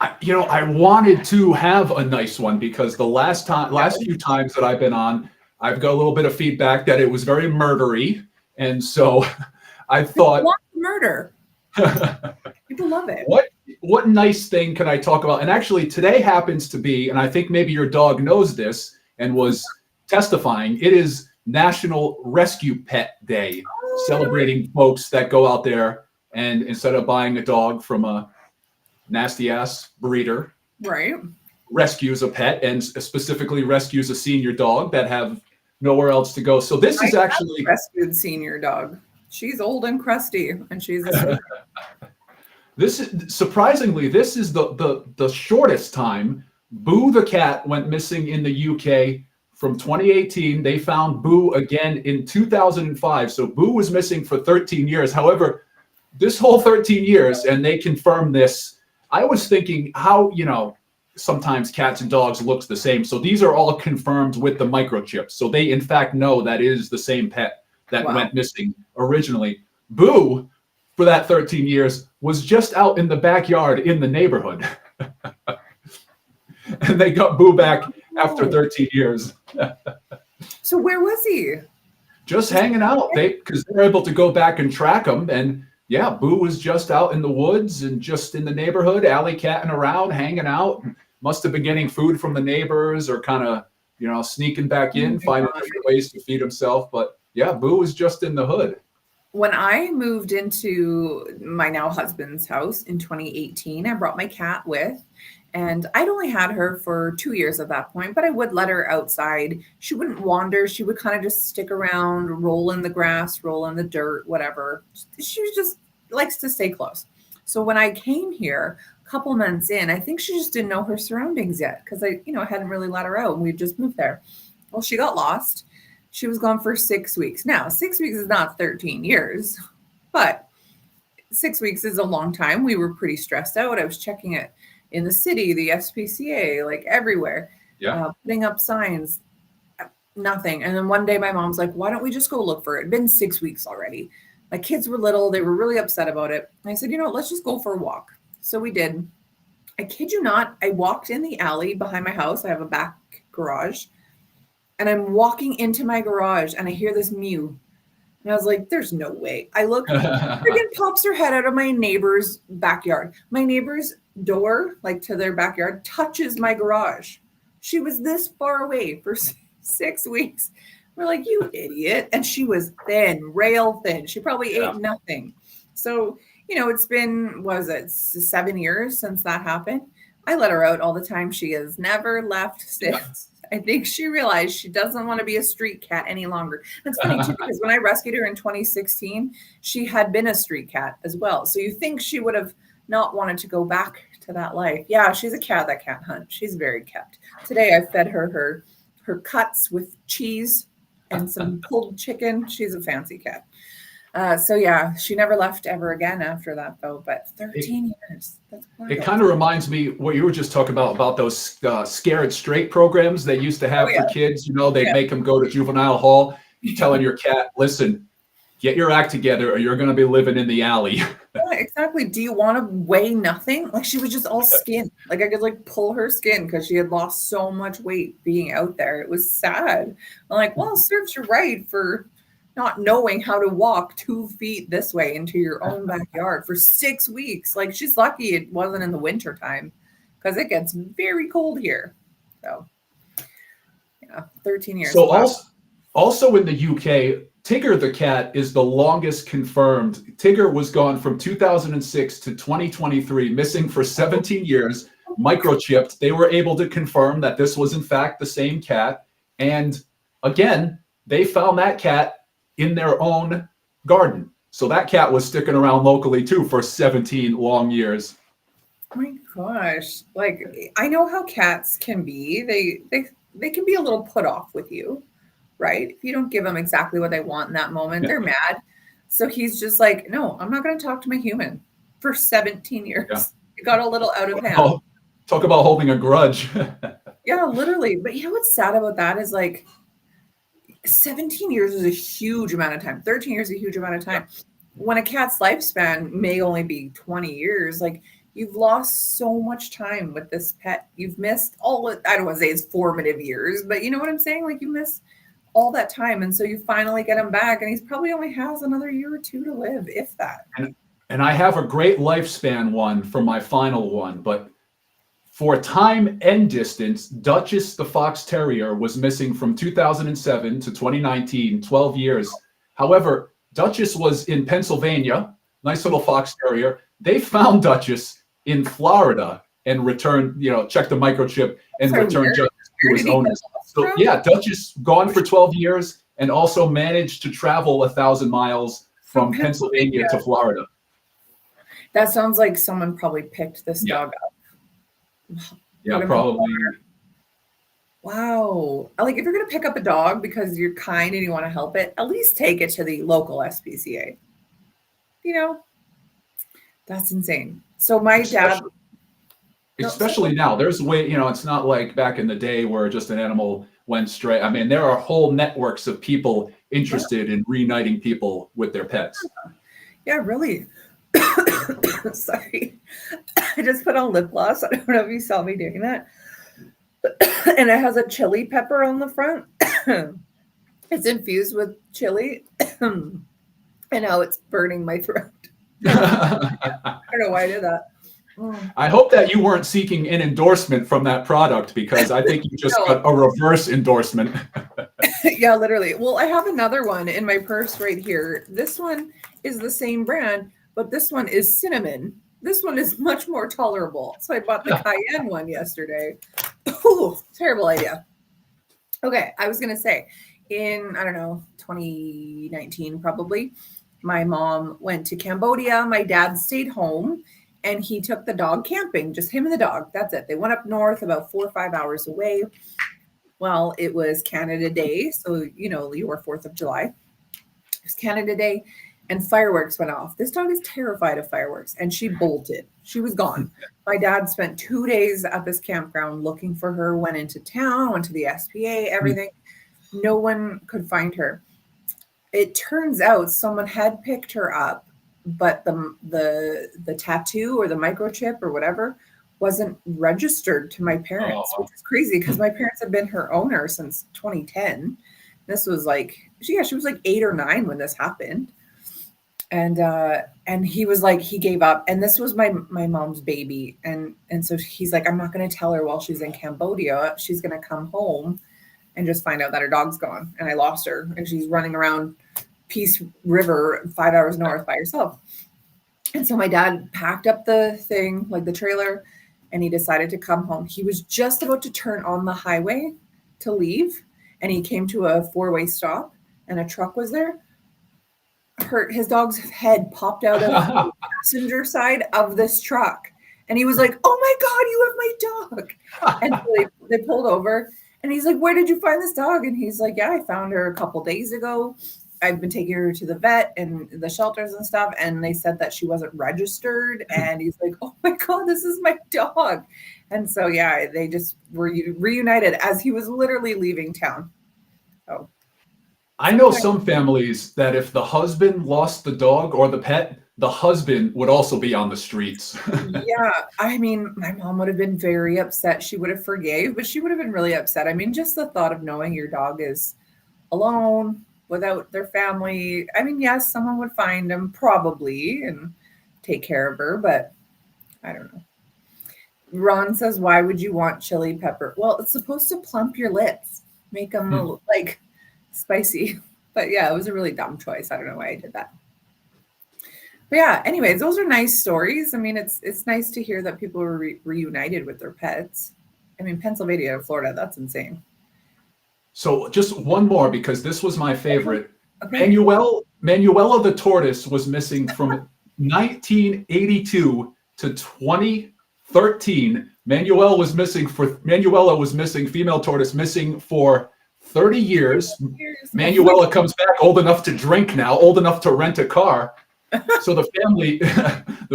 I wanted to have a nice one because the last few times that I've been on, I've got a little bit of feedback that it was very murdery. And so I thought, people love murder. People love it. what nice thing can I talk about? And actually, today happens to be, and I think maybe your dog knows this and was testifying, it is National Rescue Pet Day, celebrating folks that go out there and instead of buying a dog from a nasty ass breeder, Right. rescues a pet and specifically rescues a senior dog that have nowhere else to go. So this is actually rescued senior dog. She's old and crusty, and she's a this is surprisingly, this is the shortest time Boo the cat went missing in the UK from 2018. They found Boo again in 2005. So Boo was missing for 13 years. However, this whole 13 years, and they confirmed this, I was thinking how, sometimes cats and dogs looks the same. So these are all confirmed with the microchips. So they in fact know that is the same pet that went missing originally. Boo, for that 13 years, was just out in the backyard in the neighborhood. And they got Boo back after 13 years. So where was he? Just hanging out. Because they're able to go back and track him. And yeah, Boo was just out in the woods and just in the neighborhood, alley-catting around, hanging out. Must have been getting food from the neighbors or kind of, sneaking back in, finding different ways to feed himself. But yeah, Boo was just in the hood. When I moved into my now husband's house in 2018, I brought my cat with, and I'd only had her for 2 years at that point, but I would let her outside. She wouldn't wander. She would kind of just stick around, roll in the grass, roll in the dirt, whatever. She just likes to stay close. So when I came here a couple months in, I think she just didn't know her surroundings yet because I hadn't really let her out and we just moved there. Well, she got lost. She was gone for 6 weeks. Now, 6 weeks is not 13 years, but 6 weeks is a long time. We were pretty stressed out. I was checking it in the city, the SPCA, like everywhere, putting up signs, nothing. And then one day my mom's like, why don't we just go look for it? It'd been 6 weeks already. My kids were little. They were really upset about it. And I said, let's just go for a walk. So we did. I kid you not. I walked in the alley behind my house. I have a back garage. And I'm walking into my garage and I hear this mew. And I was like, there's no way. I look, friggin' pops her head out of my neighbor's backyard. My neighbor's door, like to their backyard, touches my garage. She was this far away for 6 weeks. We're like, you idiot. And she was thin, rail thin. She probably ate nothing. So, it's been, 7 years since that happened. I let her out all the time. She has never left since. I think she realized she doesn't want to be a street cat any longer. That's funny too, because when I rescued her in 2016, she had been a street cat as well. So you think she would have not wanted to go back to that life. Yeah, she's a cat that can't hunt. She's very kept. Today I fed her cuts with cheese and some pulled chicken. She's a fancy cat. So yeah, she never left ever again after that though, but 13 years. That's wild. It kind of reminds me what you were just talking about those scared straight programs they used to have for kids. They'd make them go to juvenile hall, telling your cat, listen, get your act together or you're going to be living in the alley. Yeah, exactly. Do you want to weigh nothing? Like she was just all skin. Like I could pull her skin because she had lost so much weight being out there. It was sad. I'm like, well, it serves you right for not knowing how to walk 2 feet this way into your own backyard for 6 weeks. Like she's lucky it wasn't in the winter time because it gets very cold here. So yeah, 13 years. So also in the UK, Tigger the cat is the longest confirmed. Tigger was gone from 2006 to 2023, missing for 17 years, microchipped. They were able to confirm that this was in fact the same cat. And again, they found that cat in their own garden. So that cat was sticking around locally too for 17 long years. Oh my gosh. Like I know how cats can be. They can be a little put off with you, right? If you don't give them exactly what they want in that moment, they're mad. So he's just like, no, I'm not going to talk to my human for 17 years. Yeah. It got a little out of hand. Oh, talk about holding a grudge. Yeah, literally. But what's sad about that is 17 years is a huge amount of time. 13 years is a huge amount of time. When a cat's lifespan may only be 20 years, you've lost so much time with this pet. You've missed I don't want to say it's formative years, but you know what I'm saying? You miss all that time. And so you finally get him back and he's probably only has another year or two to live, if that. And I have a great lifespan one for my final one, but for time and distance, Duchess the Fox Terrier was missing from 2007 to 2019, 12 years. However, Duchess was in Pennsylvania, nice little Fox Terrier. They found Duchess in Florida and returned, checked the microchip and So returned where- Duchess to where his did he owners. get lost So from? yeah, Duchess gone for 12 years and also managed to travel 1,000 miles from Pennsylvania to Florida. That sounds like someone probably picked this Yeah. dog up. Yeah, Put him in probably. Wow. Like if you're going to pick up a dog because you're kind and you want to help it, at least take it to the local SPCA. That's insane. So my dad. Especially now, there's a way, it's not like back in the day where just an animal went stray. I mean, there are whole networks of people interested in reuniting people with their pets. Yeah, really. Sorry. I just put on lip gloss. I don't know if you saw me doing that. And it has a chili pepper on the front. It's infused with chili. And now it's burning my throat. I don't know why I did that. I hope that you weren't seeking an endorsement from that product, because I think you just got a reverse endorsement. Yeah, literally. Well, I have another one in my purse right here. This one is the same brand, but this one is cinnamon. This one is much more tolerable. So I bought the cayenne one yesterday. Ooh, terrible idea. Okay, I was going to say in, 2019 probably, my mom went to Cambodia. My dad stayed home. And he took the dog camping, just him and the dog. That's it. They went up north about 4 or 5 hours away. Well, it was Canada Day. So, your 4th of July. It was Canada Day and fireworks went off. This dog is terrified of fireworks and she bolted. She was gone. My dad spent 2 days at this campground looking for her, went into town, went to the SPA, everything. No one could find her. It turns out someone had picked her up, but the tattoo or the microchip or whatever wasn't registered to my parents, which is crazy because my parents have been her owner since 2010. This was she was like 8 or 9 when this happened. And he was like, he gave up. And this was my mom's baby. And so he's like, I'm not going to tell her while she's in Cambodia. She's going to come home and just find out that her dog's gone. And I lost her. And she's running around Peace River 5 hours north by herself. And so my dad packed up the thing, like the trailer, and he decided to come home. He was just about to turn on the highway to leave, and he came to a 4-way stop, and a truck was there. His dog's head popped out of the passenger side of this truck, and he was like, "Oh my God, you have my dog!" And so they pulled over, and he's like, "Where did you find this dog?" And he's like, "Yeah, I found her a couple days ago. I've been taking her to the vet and the shelters and stuff, and they said that she wasn't registered." And he's like, "Oh my God, this is my dog." And so, yeah, they just were reunited as he was literally leaving town. Oh, I know some families that if the husband lost the dog or the pet, the husband would also be on the streets. Yeah, I mean, my mom would have been very upset. She would have forgave, but she would have been really upset. I mean, just the thought of knowing your dog is alone without their family. I mean, yes, someone would find them probably and take care of her, but I don't know. Ron says, why would you want chili pepper? Well, it's supposed to plump your lips, make them like spicy. But yeah, it was a really dumb choice. I don't know why I did that. But yeah, anyways, those are nice stories. I mean, it's nice to hear that people were reunited with their pets. I mean, Pennsylvania and Florida, that's insane. So just one more, because this was my favorite. Okay. Manuela the tortoise was missing from 1982 to 2013. Manuela was missing, female tortoise, missing for 30 years. Manuela comes back old enough to drink now, old enough to rent a car. So the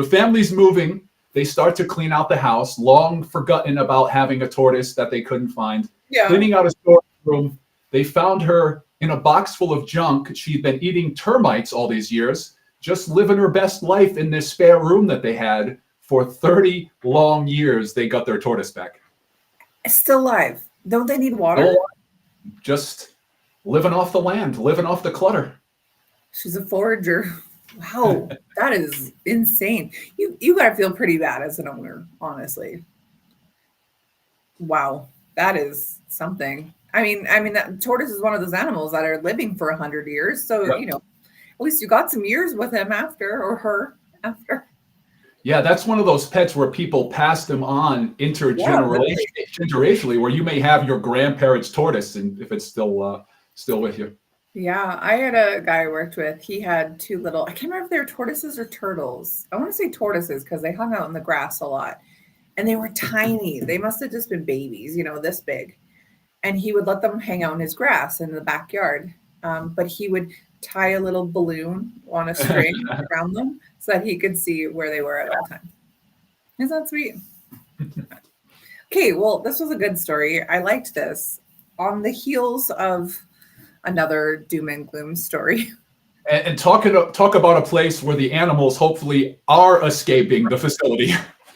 family's moving. They start to clean out the house, long forgotten about having a tortoise that they couldn't find. Yeah. Cleaning out a storage room, they found her in a box full of junk. She'd been eating termites all these years, just living her best life in this spare room that they had for 30 long years. They got their tortoise back. Still alive. Don't they need water? Just living off the land, living off the clutter. She's a forager. Wow, that is insane. You got to feel pretty bad as an owner, honestly. Wow, that is something. I mean that tortoise is one of those animals that are living for 100 years. So, Yep. at least you got some years with him after, or her after. Yeah, that's one of those pets where people pass them on Yeah, literally. intergenerationally, where you may have your grandparents' tortoise, and if it's still with you. Yeah, I had a guy I worked with. He had two little, I can't remember if they were tortoises or turtles. I want to say tortoises because they hung out in the grass a lot and they were tiny. They must have just been babies, this big. And he would let them hang out in his grass in the backyard. But he would tie a little balloon on a string around them so that he could see where they were at all times. Isn't that sweet? Okay, well, this was a good story. I liked this. On the heels of another doom and gloom story. And talk about a place where the animals hopefully are escaping the facility.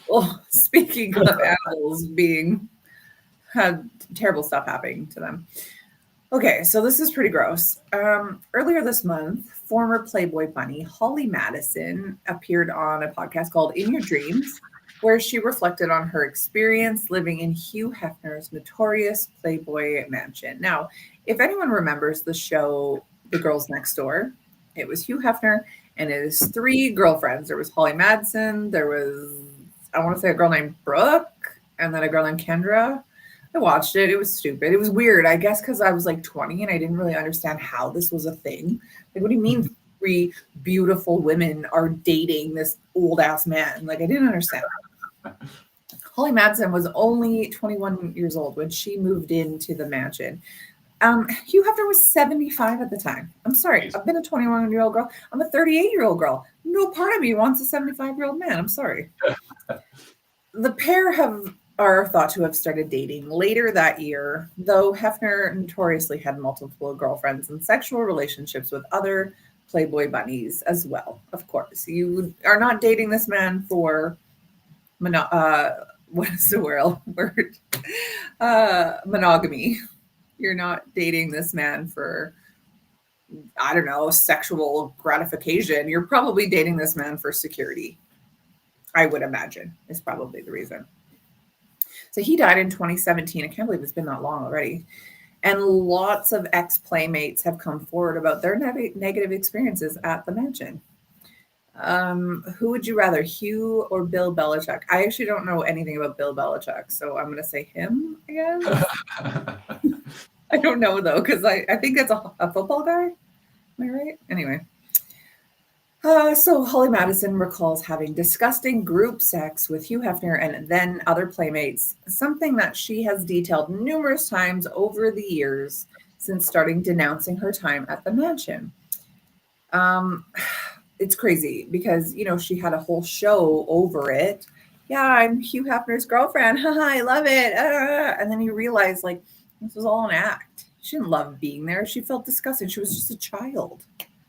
Well, speaking of animals being had terrible stuff happening to them. Okay, so this is pretty gross. Earlier this month, former Playboy bunny Holly Madison appeared on a podcast called In Your Dreams, where she reflected on her experience living in Hugh Hefner's notorious Playboy mansion. Now, if anyone remembers the show The Girls Next Door, it was Hugh Hefner and his three girlfriends. There was Holly Madison, there was, I want to say, a girl named Brooke, and then a girl named Kendra. I watched it. It was stupid. It was weird, I guess, because I was like 20 and I didn't really understand how this was a thing. Like, what do you mean three beautiful women are dating this old ass man? Like, I didn't understand. Holly Madsen was only 21 years old when she moved into the mansion. Hugh Hefner was 75 at the time. I'm sorry. I've been a 21-year-old girl. I'm a 38-year-old girl. No part of me wants a 75-year-old man. I'm sorry. The pair are thought to have started dating later that year, though Hefner notoriously had multiple girlfriends and sexual relationships with other Playboy bunnies as well. Of course, you are not dating this man for what is the word? Monogamy. You're not dating this man for, I don't know, sexual gratification. You're probably dating this man for security. I would imagine is probably the reason. So he died in 2017. I can't believe it's been that long already. And lots of ex-playmates have come forward about their negative experiences at the mansion. Who would you rather, Hugh or Bill Belichick? I actually don't know anything about Bill Belichick, so I'm going to say him, I guess. I don't know, though, because I think that's a football guy. Am I right? Anyway. So Holly Madison recalls having disgusting group sex with Hugh Hefner and then other playmates, something that she has detailed numerous times over the years since starting denouncing her time at the mansion. It's crazy because, she had a whole show over it. Yeah, I'm Hugh Hefner's girlfriend. I love it. And then you realize, this was all an act. She didn't love being there. She felt disgusting. She was just a child.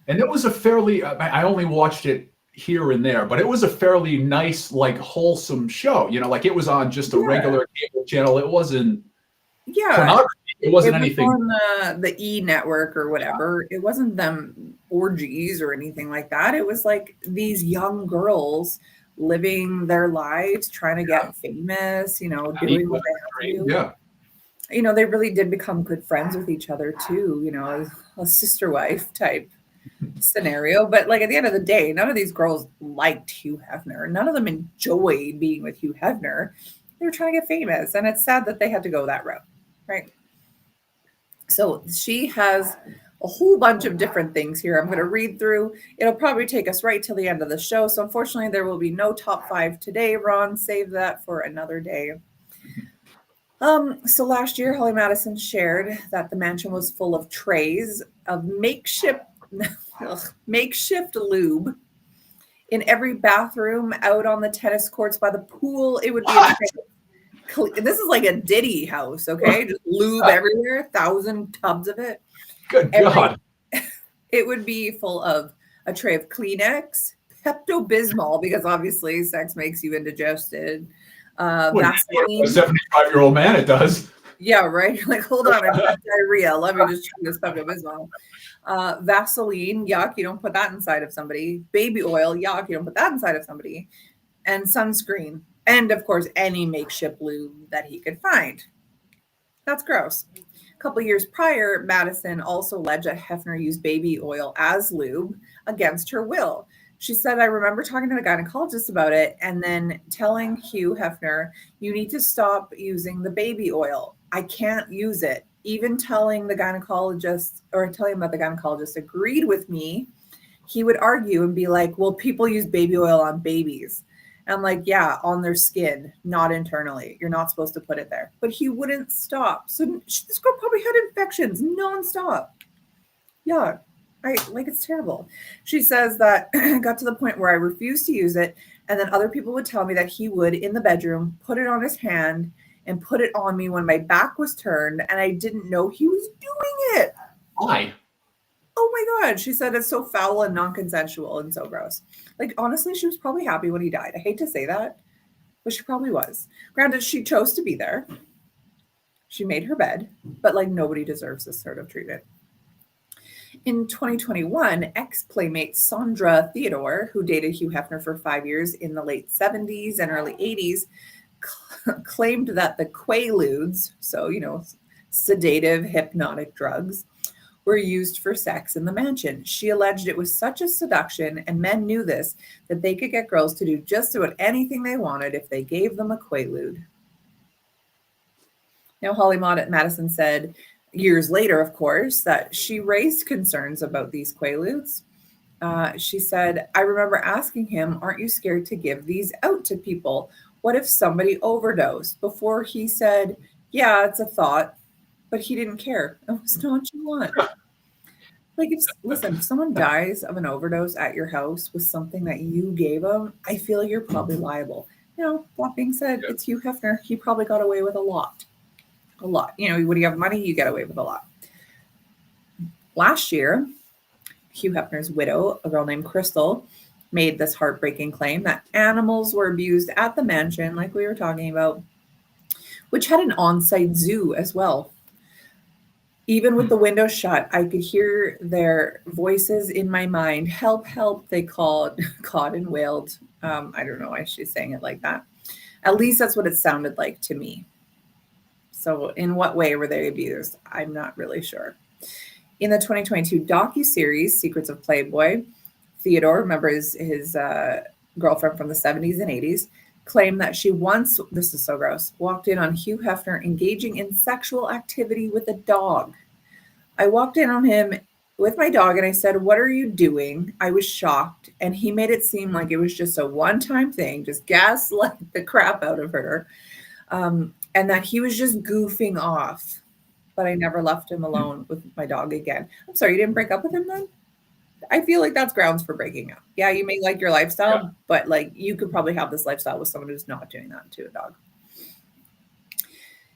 And it was a fairly, I only watched it here and there, but it was a fairly nice, wholesome show. It was on just a regular cable channel. It wasn't pornography. It wasn't anything. On the E network or whatever. It wasn't them orgies or anything like that. It was like these young girls living their lives, trying to get famous, doing what they have to do. Yeah. They really did become good friends with each other too, a sister wife type scenario. But at the end of the day, none of these girls liked Hugh Hefner. None of them enjoyed being with Hugh Hefner. They were trying to get famous. And it's sad that they had to go that route, right? So she has a whole bunch of different things here. I'm going to read through. It'll probably take us right till the end of the show. So unfortunately, there will be no top 5 today. Ron, save that for another day. So last year, Holly Madison shared that the mansion was full of trays of makeshift lube in every bathroom, out on the tennis courts, by the pool. It would be this is like a Diddy house, okay? Just lube everywhere, 1,000 tubs of it. Good God. It would be full of a tray of Kleenex, Pepto-Bismol, because obviously sex makes you indigested. A 75-year-old man, it does. Yeah, right. Like, hold on, I've got diarrhea. Let me just try this Pepto-Bismol. Vaseline, yuck, you don't put that inside of somebody. Baby oil, yuck, you don't put that inside of somebody. And sunscreen. And of course, any makeshift lube that he could find. That's gross. A couple years prior, Madison also alleged that Hefner used baby oil as lube against her will. She said, I remember talking to the gynecologist about it and then telling Hugh Hefner, you need to stop using the baby oil. I can't use it. Even telling the gynecologist or telling him that the gynecologist agreed with me, he would argue and be like, well, people use baby oil on babies. And I'm like, yeah, on their skin, not internally. You're not supposed to put it there. But he wouldn't stop. So this girl probably had infections nonstop. Yeah, it's terrible. She says that it got to the point where I refused to use it. And then other people would tell me that he would, in the bedroom, put it on his hand and put it on me when my back was turned. And I didn't know he was doing it. Why? Oh my God. She said it's so foul and non-consensual and so gross. Like, honestly, she was probably happy when he died. I hate to say that, but she probably was. Granted, she chose to be there. She made her bed, but like nobody deserves this sort of treatment. In 2021, ex-playmate Sandra Theodore, who dated Hugh Hefner for 5 years in the late 70s and early 80s, claimed that the Quaaludes, so, sedative hypnotic drugs, were used for sex in the mansion. She alleged it was such a seduction, and men knew this, that they could get girls to do just about anything they wanted if they gave them a Quaalude. Now, Holly Madison said years later, of course, that she raised concerns about these Quaaludes. She said, I remember asking him, aren't you scared to give these out to people? What if somebody overdosed? Before he said, yeah, it's a thought, but he didn't care. It was nonchalant. Like, if someone dies of an overdose at your house with something that you gave them, I feel you're probably liable. That being said, it's Hugh Hefner. He probably got away with a lot. A lot. When you have money, you get away with a lot. Last year, Hugh Hefner's widow, a girl named Crystal, made this heartbreaking claim that animals were abused at the mansion, like we were talking about, which had an on-site zoo as well. Even with the window shut, I could hear their voices in my mind. Help, help, they called and wailed. I don't know why she's saying it like that. At least that's what it sounded like to me. So in what way were they abused? I'm not really sure. In the 2022 docuseries, Secrets of Playboy, Theodore, remember his girlfriend from the 70s and 80s, claimed that she once, this is so gross, walked in on Hugh Hefner engaging in sexual activity with a dog. I walked in on him with my dog and I said, what are you doing? I was shocked. And he made it seem like it was just a one-time thing, just gaslight the crap out of her. And that he was just goofing off. But I never left him alone with my dog again. I'm sorry, you didn't break up with him then? I feel like that's grounds for breaking up. Yeah, you may like your lifestyle, but like you could probably have this lifestyle with someone who's not doing that to a dog.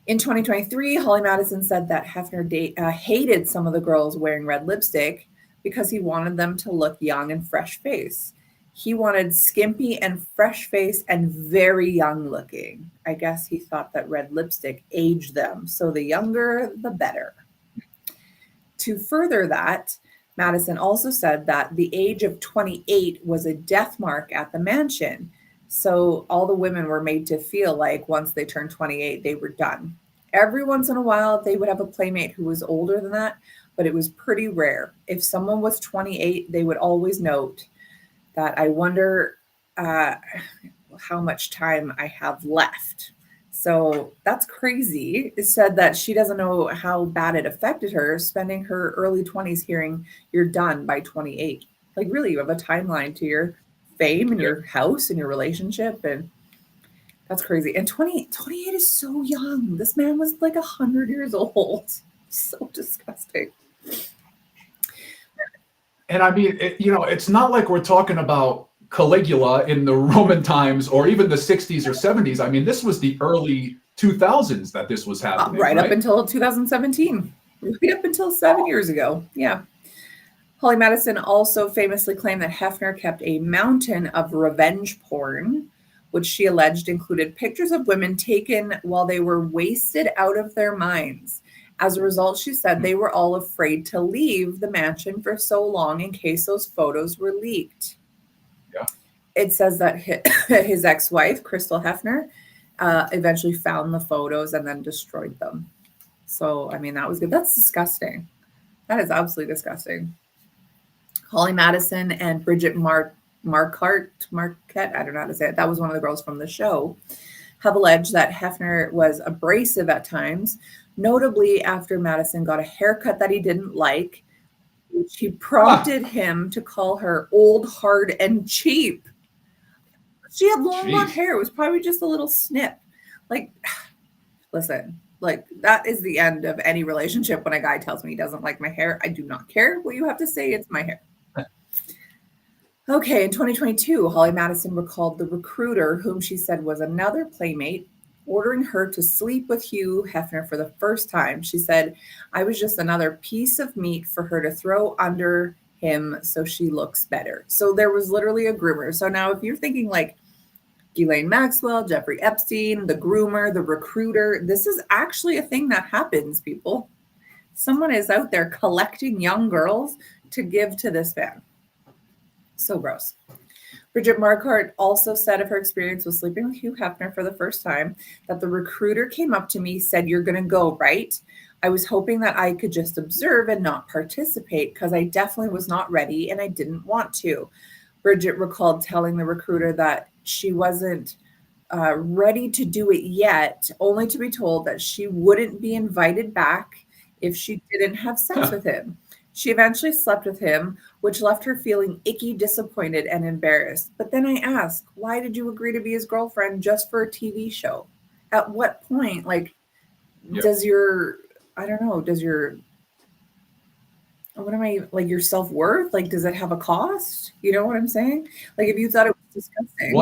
In 2023, Holly Madison said that Hefner hated some of the girls wearing red lipstick because he wanted them to look young and fresh face. He wanted skimpy and fresh face and very young looking. I guess he thought that red lipstick aged them. So the younger, the better. To further that, Madison also said that the age of 28 was a death mark at the mansion. So all the women were made to feel like once they turned 28, they were done. Every once in a while, they would have a playmate who was older than that, but it was pretty rare. If someone was 28, they would always note that I wonder how much time I have left. So that's crazy. It said that she doesn't know how bad it affected her, spending her early 20s hearing you're done by 28. Like, really, you have a timeline to your fame and your house and your relationship. And that's crazy. And 28 is so young. This man was like 100 years old. So disgusting. And I mean, it's not like we're talking about Caligula in the Roman times or even the 60s or 70s. I mean, this was the early 2000s that this was happening. Right up until 2017. Right up until 7 years ago. Yeah. Holly Madison also famously claimed that Hefner kept a mountain of revenge porn, which she alleged included pictures of women taken while they were wasted out of their minds. As a result, she said they were all afraid to leave the mansion for so long in case those photos were leaked. Yeah. It says that his ex-wife, Crystal Hefner, eventually found the photos and then destroyed them. So, I mean, that was good. That's disgusting. That is absolutely disgusting. Holly Madison and Bridget Marquette, I don't know how to say it. That was one of the girls from the show, have alleged that Hefner was abrasive at times, notably after Madison got a haircut that he didn't like, which he prompted him to call her old, hard, and cheap. She had long blonde hair. It was probably just a little snip. Like, listen, like that is the end of any relationship when a guy tells me he doesn't like my hair. I do not care what you have to say. It's my hair. Okay, in 2022, Holly Madison recalled the recruiter, whom she said was another playmate, ordering her to sleep with Hugh Hefner for the first time. She said, I was just another piece of meat for her to throw under him so she looks better. So there was literally a groomer. So now if you're thinking like Ghislaine Maxwell, Jeffrey Epstein, the groomer, the recruiter, this is actually a thing that happens, people. Someone is out there collecting young girls to give to this man. So gross. Bridget Marquardt also said of her experience with sleeping with Hugh Hefner for the first time that the recruiter came up to me, said, you're going to go, right? I was hoping that I could just observe and not participate because I definitely was not ready and I didn't want to. Bridget recalled telling the recruiter that she wasn't ready to do it yet, only to be told that she wouldn't be invited back if she didn't have sex with him. She eventually slept with him, which left her feeling icky, disappointed, and embarrassed. But then I asked, why did you agree to be his girlfriend just for a TV show? At what point, like, does your, I don't know, does your, what am I, like your self-worth, like, does it have a cost? You know what I'm saying? Like, if you thought it was disgusting.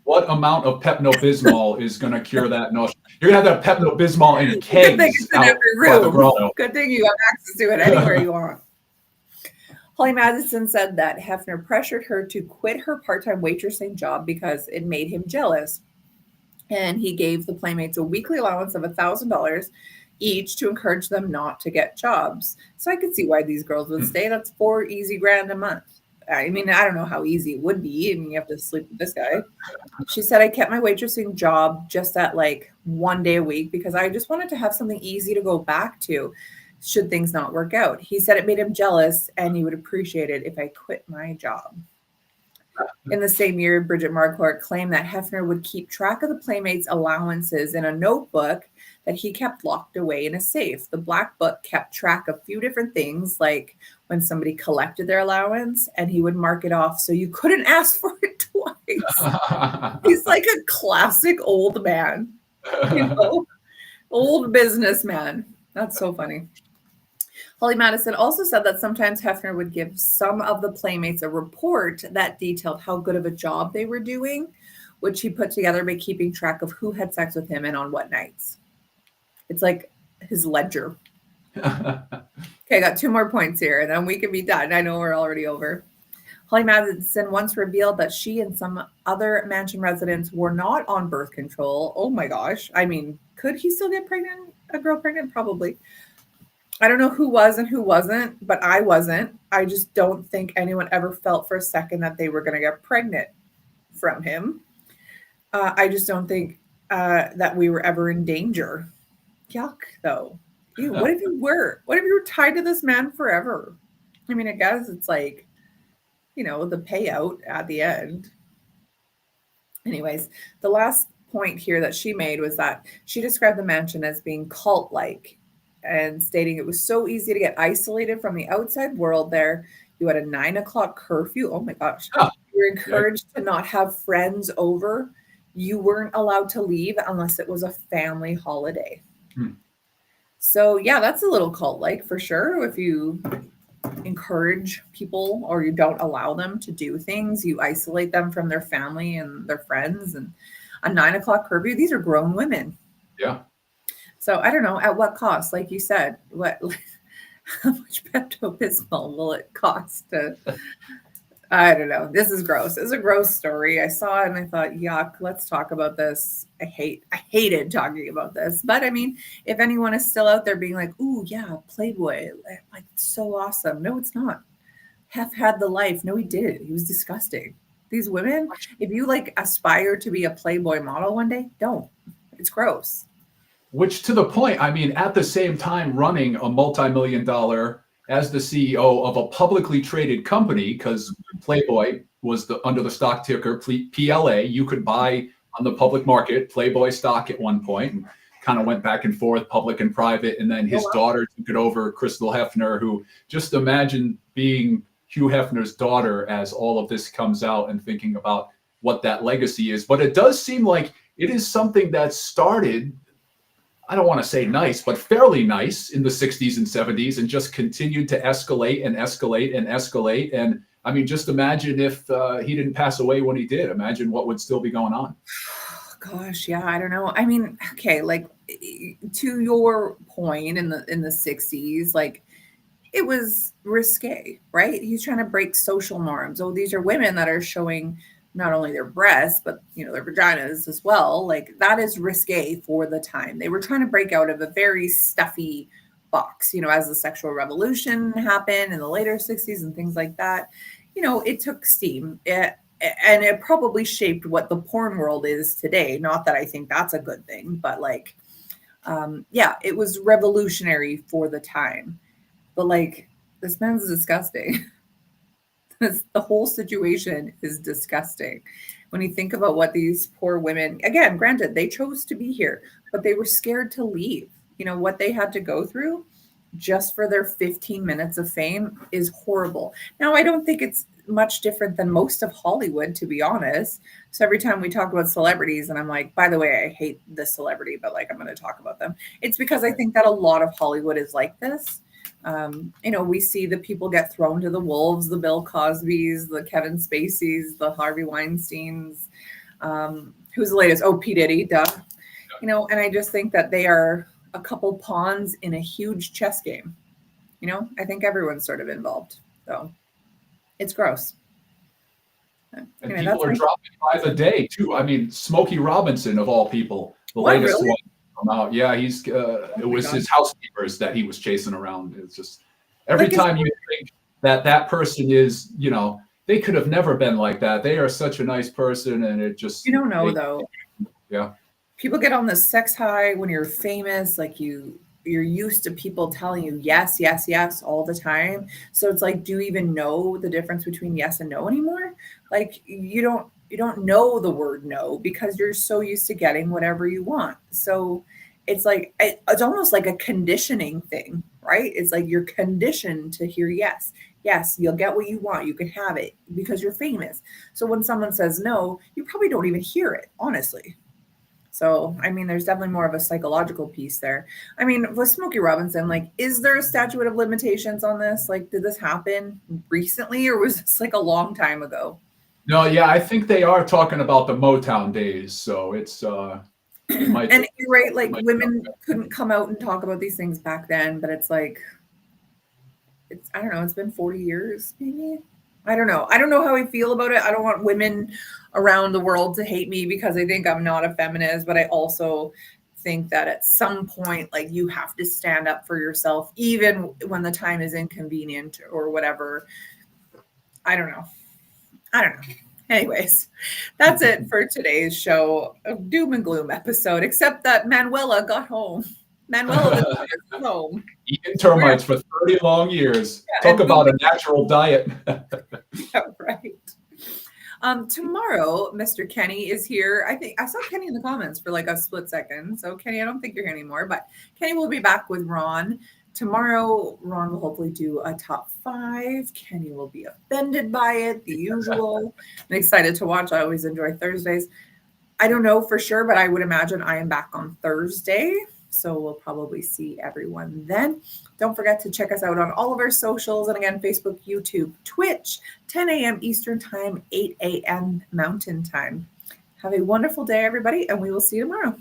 What amount of Pepto-Bismol is going to cure that notion? You're going to have that Pepto-Bismol in kegs. Good thing it's in every room. Good thing you have access to it anywhere you want. Holly Madison said that Hefner pressured her to quit her part-time waitressing job because it made him jealous. And he gave the playmates a weekly allowance of $1,000 each to encourage them not to get jobs. So I could see why these girls would stay. That's $4 easy grand a month. I mean, I don't know how easy it would be. I mean, you have to sleep with this guy. She said, I kept my waitressing job just at like 1 day a week because I just wanted to have something easy to go back to should things not work out. He said it made him jealous and he would appreciate it if I quit my job. In the same year, Bridget Marquardt claimed that Hefner would keep track of the playmates' allowances in a notebook that he kept locked away in a safe. The black book kept track of a few different things, like when somebody collected their allowance, and he would mark it off so you couldn't ask for it twice. He's like a classic old man, you know, old businessman. That's so funny. Holly Madison also said that sometimes Hefner would give some of the playmates a report that detailed how good of a job they were doing, which he put together by keeping track of who had sex with him and on what nights. It's like his ledger. Okay, I got 2 more points here, and then we can be done. I know we're already over. Holly Madison once revealed that she and some other mansion residents were not on birth control. Oh my gosh. I mean, could he still get a girl pregnant? Probably. I don't know who was and who wasn't, but I wasn't. I just don't think anyone ever felt for a second that they were going to get pregnant from him. I just don't think that we were ever in danger. Yuck, though. Ew, what if you were? What if you were tied to this man forever? I mean, I guess it's like, you know, the payout at the end. Anyways, the last point here that she made was that she described the mansion as being cult-like, and stating it was so easy to get isolated from the outside world there. You had a 9 o'clock curfew. Oh my gosh. You were encouraged to not have friends over. You weren't allowed to leave unless it was a family holiday. So yeah, that's a little cult-like for sure. If you encourage people or you don't allow them to do things, you isolate them from their family and their friends. And a 9 o'clock curfew, these are grown women. Yeah. So I don't know, at what cost? Like you said, how much Pepto-Bismol will it cost to I don't know. This is gross. It's a gross story. I saw it and I thought, yuck, let's talk about this. I hated talking about this. But I mean, if anyone is still out there being like, ooh, yeah, Playboy, like so awesome. No, it's not. Hef had the life. No, he did. He was disgusting. These women, if you like aspire to be a Playboy model one day, don't. It's gross. Which to the point, I mean, at the same time running a multi-million-dollar as the CEO of a publicly traded company, because Playboy was under the stock ticker PLA. You could buy on the public market Playboy stock at one point, and kind of went back and forth, public and private. And then his daughter took it over, Crystal Hefner, who just imagine being Hugh Hefner's daughter as all of this comes out and thinking about what that legacy is. But it does seem like it is something that started, I don't want to say nice, but fairly nice in the 60s and 70s and just continued to escalate and escalate and escalate. And I mean, just imagine if he didn't pass away when he did. Imagine what would still be going on. Gosh, yeah, I don't know. I mean, okay, like to your point in the 60s, like it was risque, right? He's trying to break social norms. Oh, these are women that are showing not only their breasts, but their vaginas as well. Like that is risque for the time. They were trying to break out of a very stuffy box, as the sexual revolution happened in the later 60s and things like that. It took steam. And it probably shaped what the porn world is today. Not that I think that's a good thing, but like, yeah, it was revolutionary for the time. But like, this man's disgusting. The whole situation is disgusting. When you think about what these poor women, again, granted, they chose to be here, but they were scared to leave. What they had to go through just for their 15 minutes of fame is horrible. Now, I don't think it's much different than most of Hollywood, to be honest. So every time we talk about celebrities, and I'm like, by the way, I hate this celebrity, but like, I'm going to talk about them. It's because I think that a lot of Hollywood is like this. We see the people get thrown to the wolves, the Bill Cosbys, the Kevin Spaceys, the Harvey Weinsteins. Who's the latest? Oh, P. Diddy, duh. And I just think that they are a couple pawns in a huge chess game. I think everyone's sort of involved. So it's gross. And people are dropping by the day too. I mean, Smokey Robinson of all people, the What, latest really? one come out. Yeah, he's it was his housekeepers that he was chasing around. It's just every time you think that person is, they could have never been like that. They are such a nice person, and it just you don't know though. Yeah. People get on the sex high when you're famous, like you're used to people telling you yes, yes, yes all the time. So it's like, do you even know the difference between yes and no anymore? Like you don't know the word no because you're so used to getting whatever you want. So it's like, it's almost like a conditioning thing, right? It's like you're conditioned to hear yes. Yes, you'll get what you want. You can have it because you're famous. So when someone says no, you probably don't even hear it, honestly. So, I mean, there's definitely more of a psychological piece there. I mean, with Smokey Robinson, like, is there a statute of limitations on this? Like, did this happen recently or was this like a long time ago? No, yeah, I think they are talking about the Motown days. So it's it might and you're right, like women couldn't come out and talk about these things back then, but it's like, I don't know, it's been 40 years, maybe. I don't know. I don't know how I feel about it. I don't want women around the world to hate me because I think I'm not a feminist, but I also think that at some point, like you have to stand up for yourself, even when the time is inconvenient or whatever. I don't know. Anyways, that's it for today's show. A doom and gloom episode, except that Manuela got home. Manuela is home. Eating termites for 30 long years. Yeah, talk about a natural diet. Yeah, right. Tomorrow, Mr. Kenny is here. I think I saw Kenny in the comments for like a split second. So Kenny, I don't think you're here anymore, but Kenny will be back with Ron. Tomorrow, Ron will hopefully do a top 5. Kenny will be offended by it, the usual. I'm excited to watch. I always enjoy Thursdays. I don't know for sure, but I would imagine I am back on Thursday. So we'll probably see everyone then. Don't forget to check us out on all of our socials. And again, Facebook, YouTube, Twitch, 10 a.m. Eastern Time, 8 a.m. Mountain Time. Have a wonderful day, everybody, and we will see you tomorrow.